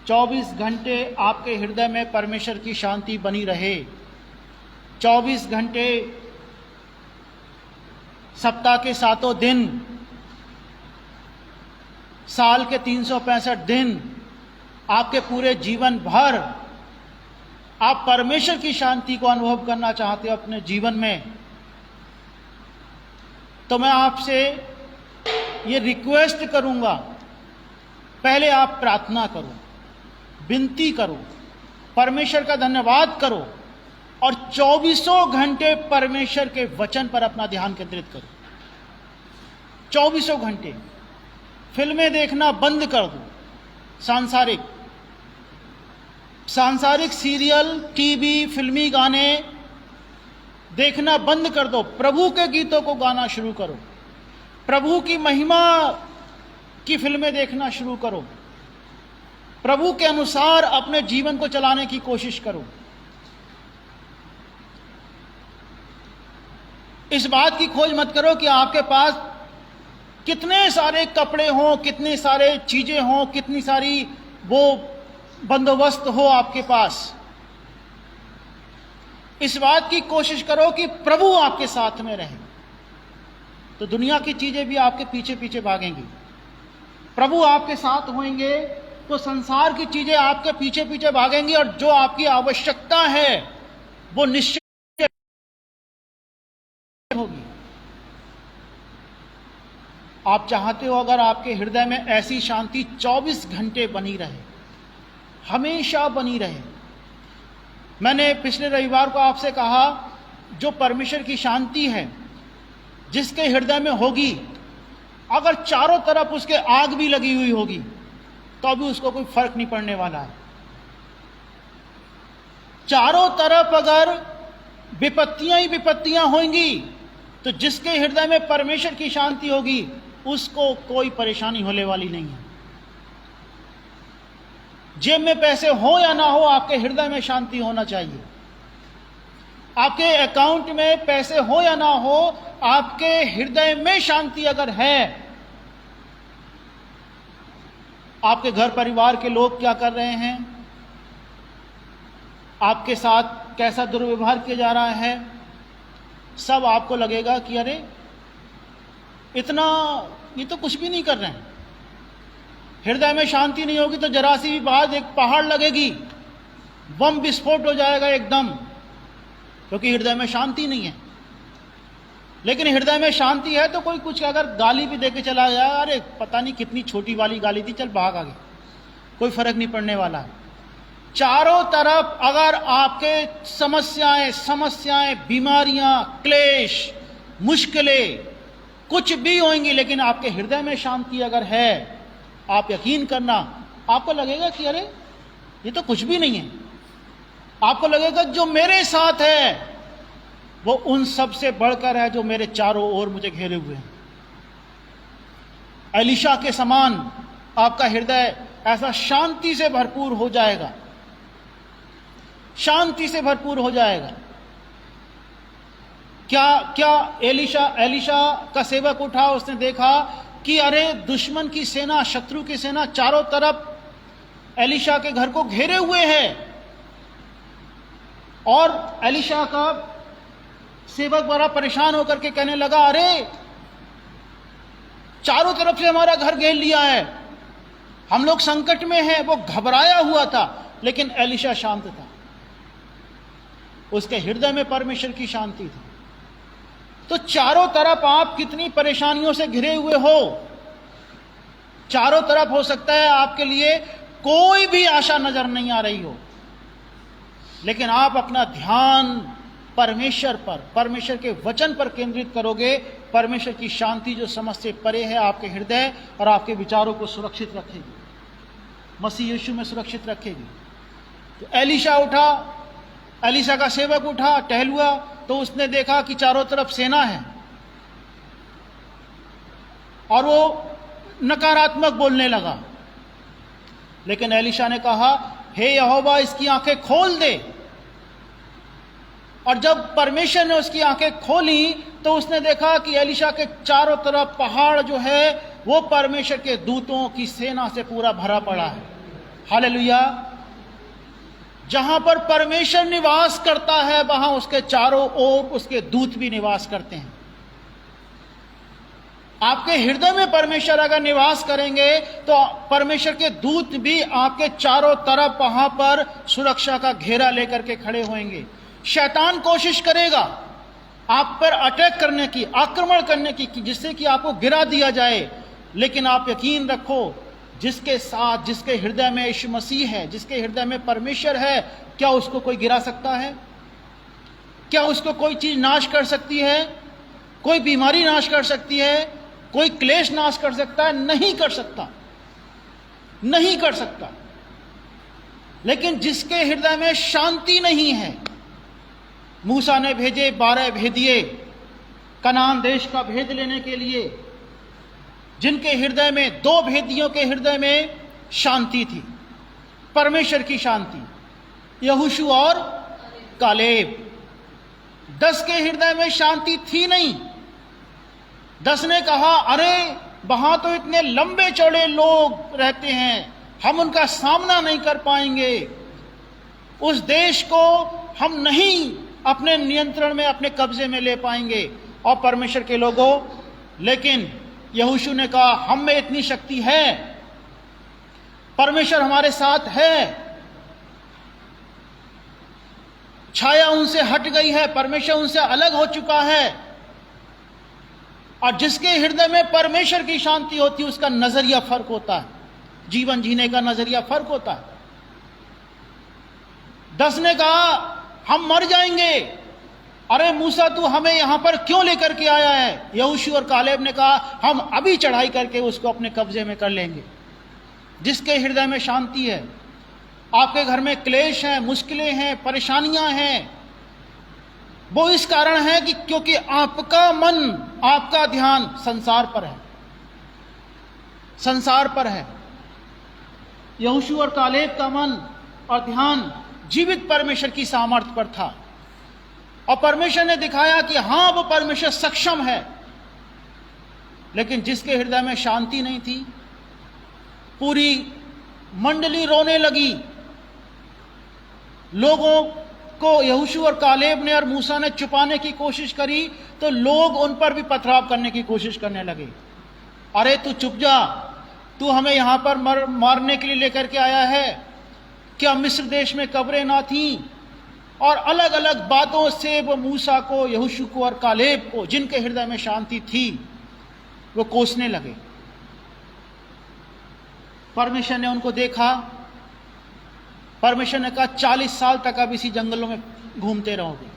24 घंटे आपके हृदय में परमेश्वर की शांति बनी रहे, 24 घंटे सप्ताह के 7 दिन, साल के 365 दिन, आपके पूरे जीवन भर आप परमेश्वर की शांति को अनुभव करना चाहते हो अपने जीवन में, तो मैं आपसे ये रिक्वेस्ट करूंगा, पहले आप प्रार्थना करो, विनती करो, परमेश्वर का धन्यवाद करो, और 24 घंटे परमेश्वर के वचन पर अपना ध्यान केंद्रित करो। 24 घंटे फिल्में देखना बंद कर दो, सांसारिक। सांसारिक सीरियल, टीवी, फिल्मी गाने देखना बंद कर दो। प्रभु के गीतों को गाना शुरू करो। प्रभु की महिमा की फिल्में देखना शुरू करो। प्रभु के अनुसार अपने जीवन को चलाने की कोशिश करो। इस बात की खोज मत करो कि आपके पास कितने सारे कपड़े हों, कितनी सारे चीजें हों, कितनी सारी वो बंदोबस्त हो आपके पास। इस बात की कोशिश करो कि प्रभु आपके साथ में रहे, तो दुनिया की चीजें भी आपके पीछे पीछे भागेंगी। प्रभु आपके साथ होंगे तो संसार की चीजें आपके पीछे पीछे भागेंगी, और जो आपकी आवश्यकता है वो निश्चित होगी। आप चाहते हो अगर आपके हृदय में ऐसी शांति 24 घंटे बनी रहे, हमेशा बनी रहे। मैंने पिछले रविवार को आपसे कहा, जो परमेश्वर की शांति है जिसके हृदय में होगी, अगर चारों तरफ उसके आग भी लगी हुई होगी तो भी उसको कोई फर्क नहीं पड़ने वाला है। चारों तरफ अगर विपत्तियां ही विपत्तियां होंगी तो जिसके हृदय में परमेश्वर की शांति होगी उसको कोई परेशानी होने वाली नहीं है। जेब में पैसे हो या ना हो, आपके हृदय में शांति होना चाहिए। आपके अकाउंट में पैसे हो या ना हो, आपके हृदय में शांति अगर है। आपके घर परिवार के लोग क्या कर रहे हैं, आपके साथ कैसा दुर्व्यवहार किया जा रहा है, सब आपको लगेगा कि अरे इतना, ये तो कुछ भी नहीं कर रहे हैं। हृदय में शांति नहीं होगी तो जरा सी भी बात एक पहाड़ लगेगी, बम विस्फोट हो जाएगा एकदम, क्योंकि हृदय में शांति नहीं है। लेकिन हृदय में शांति है तो कोई कुछ अगर गाली भी देके चला जाए, अरे पता नहीं कितनी छोटी वाली गाली थी, चल भाग आगे, कोई फर्क नहीं पड़ने वाला है। चारों तरफ अगर आपके समस्याएं, बीमारियां, क्लेश, मुश्किलें कुछ भी होंगी, लेकिन आपके हृदय में शांति अगर है, आप यकीन करना, आपको लगेगा कि अरे ये तो कुछ भी नहीं है। आपको लगेगा जो मेरे साथ है वो उन सब से बढ़कर है जो मेरे चारों ओर मुझे घेरे हुए हैं। एलीशा के समान आपका हृदय ऐसा शांति से भरपूर हो जाएगा, शांति से भरपूर हो जाएगा। क्या एलीशा का सेवक उठा, उसने देखा कि अरे दुश्मन की सेना, शत्रु की सेना चारों तरफ एलीशा के घर को घेरे हुए है, और एलीशा का सेवक बड़ा परेशान होकर के कहने लगा, अरे चारों तरफ से हमारा घर घेर लिया है, हम लोग संकट में हैं। वो घबराया हुआ था, लेकिन एलीशा शांत था। उसके हृदय में परमेश्वर की शांति थी। तो चारों तरफ आप कितनी परेशानियों से घिरे हुए हो, चारों तरफ हो सकता है आपके लिए कोई भी आशा नजर नहीं आ रही हो, लेकिन आप अपना ध्यान परमेश्वर पर, परमेश्वर के वचन पर केंद्रित करोगे, परमेश्वर की शांति जो समझ से परे है आपके हृदय और आपके विचारों को सुरक्षित रखेगी, मसीह यीशु में सुरक्षित रखेगी। तो एलीशा उठा, एलीशा का सेवक उठा, टहलुआ, तो उसने देखा कि चारों तरफ सेना है, और वो नकारात्मक बोलने लगा। लेकिन एलीशा ने कहा, हे यहोवा इसकी आंखें खोल दे। और जब परमेश्वर ने उसकी आंखें खोली तो उसने देखा कि एलीशा के चारों तरफ पहाड़ जो है वो परमेश्वर के दूतों की सेना से पूरा भरा पड़ा है। हालेलुया। जहां पर परमेश्वर निवास करता है वहां उसके चारों ओर उसके दूत भी निवास करते हैं। आपके हृदय में परमेश्वर अगर निवास करेंगे तो परमेश्वर के दूत भी आपके चारों तरफ वहां पर सुरक्षा का घेरा लेकर के खड़े होंगे। शैतान कोशिश करेगा आप पर अटैक करने की, आक्रमण करने की, जिससे कि आपको गिरा दिया जाए, लेकिन आप यकीन रखो जिसके साथ, जिसके हृदय में यीशु मसीह है, जिसके हृदय में परमेश्वर है, क्या उसको कोई गिरा सकता है? क्या उसको कोई चीज नाश कर सकती है? कोई बीमारी नाश कर सकती है? कोई क्लेश नाश कर सकता है? नहीं कर सकता, नहीं कर सकता। लेकिन जिसके हृदय में शांति नहीं है, मूसा ने भेजे 12 भेदिए कनान देश का भेद लेने के लिए, जिनके हृदय में, 2 भेदियों के हृदय में शांति थी, परमेश्वर की शांति, यहोशू और कालेब। 10 के हृदय में शांति थी नहीं। 10 ने कहा, अरे वहां तो इतने लंबे चौड़े लोग रहते हैं, हम उनका सामना नहीं कर पाएंगे, उस देश को हम नहीं अपने नियंत्रण में, अपने कब्जे में ले पाएंगे। और परमेश्वर के लोगों, लेकिन यहोशू ने कहा, हम में इतनी शक्ति है, परमेश्वर हमारे साथ है, छाया उनसे हट गई है, परमेश्वर उनसे अलग हो चुका है। और जिसके हृदय में परमेश्वर की शांति होती है, उसका नजरिया फर्क होता है, जीवन जीने का नजरिया फर्क होता है। 10 ने कहा, हम मर जाएंगे, अरे मूसा तू हमें यहां पर क्यों लेकर के आया है? यहोशू और कालेब ने कहा, हम अभी चढ़ाई करके उसको अपने कब्जे में कर लेंगे। जिसके हृदय में शांति है, आपके घर में क्लेश हैं, मुश्किलें हैं, परेशानियां हैं, वो इस कारण है कि क्योंकि आपका मन, आपका ध्यान संसार पर है, संसार पर है। यहोशू और कालेब का मन और ध्यान जीवित परमेश्वर की सामर्थ्य पर था, और परमेश्वर ने दिखाया कि हां, वो परमेश्वर सक्षम है। लेकिन जिसके हृदय में शांति नहीं थी, पूरी मंडली रोने लगी। लोगों को यहोशू और कालेब ने और मूसा ने छुपाने की कोशिश करी, तो लोग उन पर भी पथराव करने की कोशिश करने लगे। अरे तू चुप जा, तू हमें यहां पर मारने के लिए लेकर के आया है क्या? मिस्र देश में कब्रें ना थीं? और अलग अलग बातों से वो मूसा को, यहोशू को और कालेब को, जिनके हृदय में शांति थी, वो कोसने लगे। परमेश्वर ने उनको देखा, परमेश्वर ने कहा, 40 साल तक अब इसी जंगलों में घूमते रहोगे।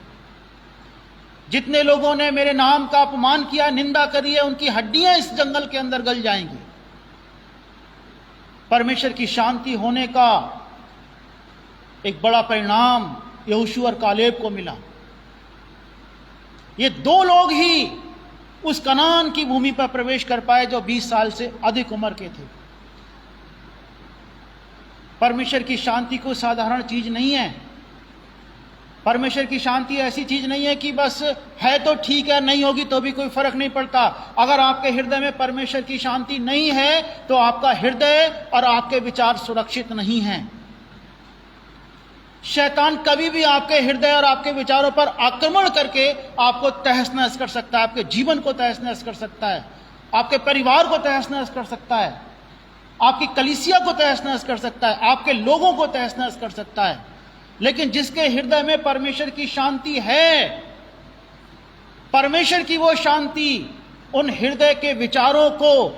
जितने लोगों ने मेरे नाम का अपमान किया, निंदा करी है, उनकी हड्डियां इस जंगल के अंदर गल जाएंगी। परमेश्वर की शांति होने का एक बड़ा परिणाम यहोशू और कालेब को मिला। ये 2 लोग ही उस कनान की भूमि पर प्रवेश कर पाए जो 20 साल से अधिक उम्र के थे। परमेश्वर की शांति कोई साधारण चीज नहीं है। परमेश्वर की शांति ऐसी चीज नहीं है कि बस है तो ठीक है, नहीं होगी तो भी कोई फर्क नहीं पड़ता। अगर आपके हृदय में परमेश्वर की शांति नहीं है, तो आपका हृदय और आपके विचार सुरक्षित नहीं हैं। शैतान कभी भी आपके हृदय और आपके विचारों पर आक्रमण करके आपको तहस नहस कर सकता है, आपके जीवन को तहस नहस कर सकता है, आपके परिवार को तहस नहस कर सकता है, आपकी कलीसिया को तहस नहस कर सकता है, आपके लोगों को तहस नहस कर सकता है। लेकिन जिसके हृदय में परमेश्वर की शांति है, परमेश्वर की वो शांति उन हृदय के विचारों को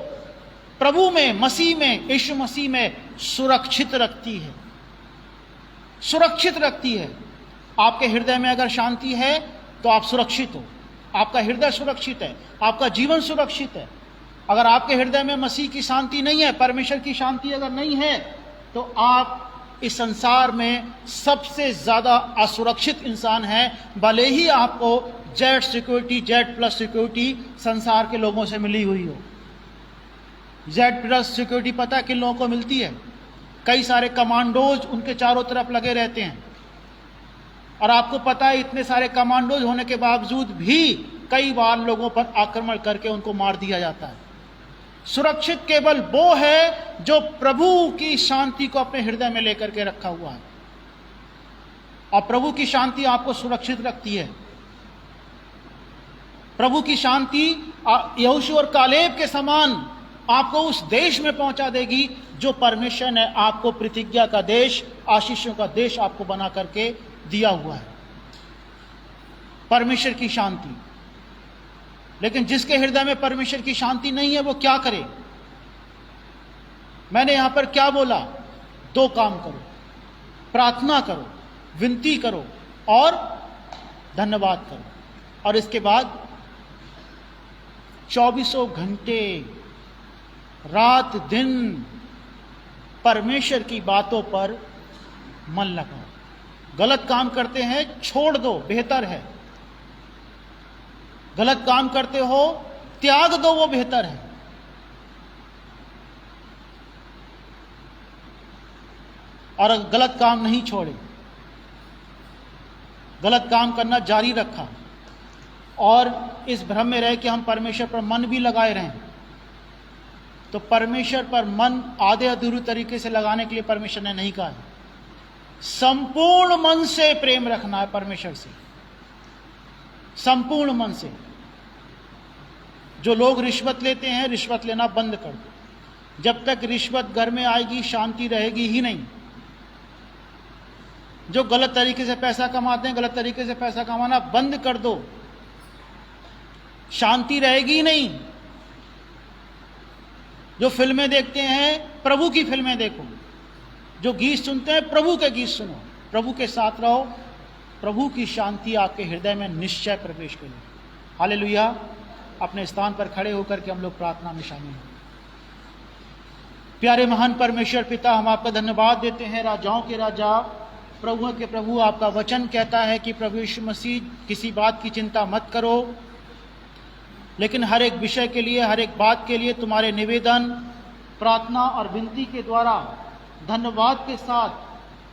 प्रभु में, मसीह में, यीशु मसीह में सुरक्षित रखती है, सुरक्षित रखती है। आपके हृदय में अगर शांति है तो आप सुरक्षित हो, आपका हृदय सुरक्षित है, आपका जीवन सुरक्षित है। अगर आपके हृदय में मसीह की शांति नहीं है, परमेश्वर की शांति अगर नहीं है, तो आप इस संसार में सबसे ज्यादा असुरक्षित इंसान हैं। भले ही आपको Z security, Z plus security संसार के लोगों से मिली हुई हो। जेड प्लस सिक्योरिटी पता है किन लोगों को मिलती है? कई सारे कमांडोज उनके चारों तरफ लगे रहते हैं, और आपको पता है इतने सारे कमांडोज होने के बावजूद भी कई बार लोगों पर आक्रमण करके उनको मार दिया जाता है। सुरक्षित केवल वो है जो प्रभु की शांति को अपने हृदय में लेकर के रखा हुआ है, और प्रभु की शांति आपको सुरक्षित रखती है। प्रभु की शांति यहोशू और कालेब के समान आपको उस देश में पहुंचा देगी जो परमेश्वर ने आपको प्रतिज्ञा का देश, आशीषों का देश आपको बना करके दिया हुआ है, परमेश्वर की शांति। लेकिन जिसके हृदय में परमेश्वर की शांति नहीं है, वो क्या करे? मैंने यहां पर क्या बोला? 2 काम करो, प्रार्थना करो, विनती करो और धन्यवाद करो, और इसके बाद 24 घंटे रात दिन परमेश्वर की बातों पर मन लगाओ। गलत काम करते हैं छोड़ दो, बेहतर है। गलत काम करते हो त्याग दो, वो बेहतर है। और अगर गलत काम नहीं छोड़े, गलत काम करना जारी रखा और इस भ्रम में रहे कि हम परमेश्वर पर मन भी लगाए रहें, तो परमेश्वर पर मन आधे अधूरे तरीके से लगाने के लिए परमेश्वर ने नहीं कहा है। संपूर्ण मन से प्रेम रखना है परमेश्वर से, संपूर्ण मन से। जो लोग रिश्वत लेते हैं, रिश्वत लेना बंद कर दो। जब तक रिश्वत घर में आएगी शांति रहेगी ही नहीं। जो गलत तरीके से पैसा कमाते हैं, गलत तरीके से पैसा कमाना बंद कर दो, शांति रहेगी ही नहीं। जो फिल्में देखते हैं, प्रभु की फिल्में देखो। जो गीत सुनते हैं, प्रभु के गीत सुनो, प्रभु के साथ रहो। प्रभु की शांति आपके हृदय में निश्चय प्रवेश करेगी। हालेलुया। अपने स्थान पर खड़े होकर के हम लोग प्रार्थना में शामिल हैं। प्यारे महान परमेश्वर पिता, हम आपका धन्यवाद देते हैं। राजाओं के राजा, प्रभुओं के प्रभु, आपका वचन कहता है कि प्रभु यीशु मसीह, किसी बात की चिंता मत करो, लेकिन हर एक विषय के लिए, हर एक बात के लिए तुम्हारे निवेदन, प्रार्थना और विनती के द्वारा धन्यवाद के साथ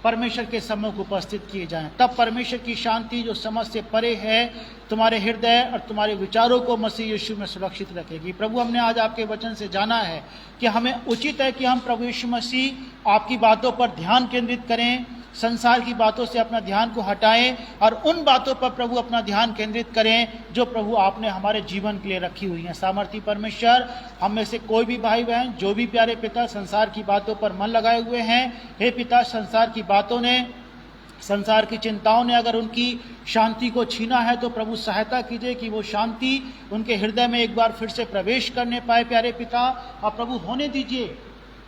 परमेश्वर के सम्मुख उपस्थित किए जाएं। तब परमेश्वर की शांति जो समझ से परे है, तुम्हारे हृदय और तुम्हारे विचारों को मसीह यीशु में सुरक्षित रखेगी। प्रभु, हमने आज आपके वचन से जाना है कि हमें उचित है कि हम प्रभु यीशु मसीह आपकी बातों पर ध्यान केंद्रित करें, संसार की बातों से अपना ध्यान को हटाएं और उन बातों पर प्रभु अपना ध्यान केंद्रित करें जो प्रभु आपने हमारे जीवन के लिए रखी हुई हैं। सामर्थी परमेश्वर, हम में से कोई भी भाई बहन, जो भी प्यारे पिता संसार की बातों पर मन लगाए हुए हैं, हे पिता, संसार की बातों ने, संसार की चिंताओं ने अगर उनकी शांति को छीना है, तो प्रभु सहायता कीजिए कि वो शांति उनके हृदय में एक बार फिर से प्रवेश करने पाए प्यारे पिता। और प्रभु होने दीजिए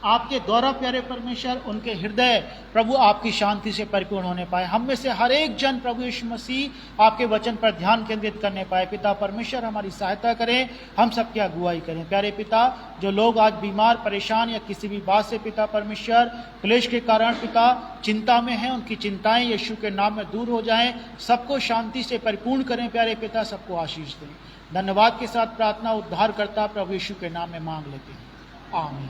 आपके द्वारा प्यारे परमेश्वर उनके हृदय प्रभु आपकी शांति से परिपूर्ण होने पाए। हम में से हर एक जन प्रभु यीशु मसीह आपके वचन पर ध्यान केंद्रित करने पाए। पिता परमेश्वर, हमारी सहायता करें, हम सबकी अगुवाई करें। प्यारे पिता, जो लोग आज बीमार, परेशान या किसी भी बात से पिता परमेश्वर क्लेश के कारण पिता चिंता में हैं, उनकी चिंताएं यीशु के नाम में दूर हो जाएं। सबको शांति से परिपूर्ण करें प्यारे पिता, सबको आशीष दें। धन्यवाद के साथ प्रार्थना उद्धारकर्ता प्रभु यीशु के नाम में मांग लेते हैं, आमीन।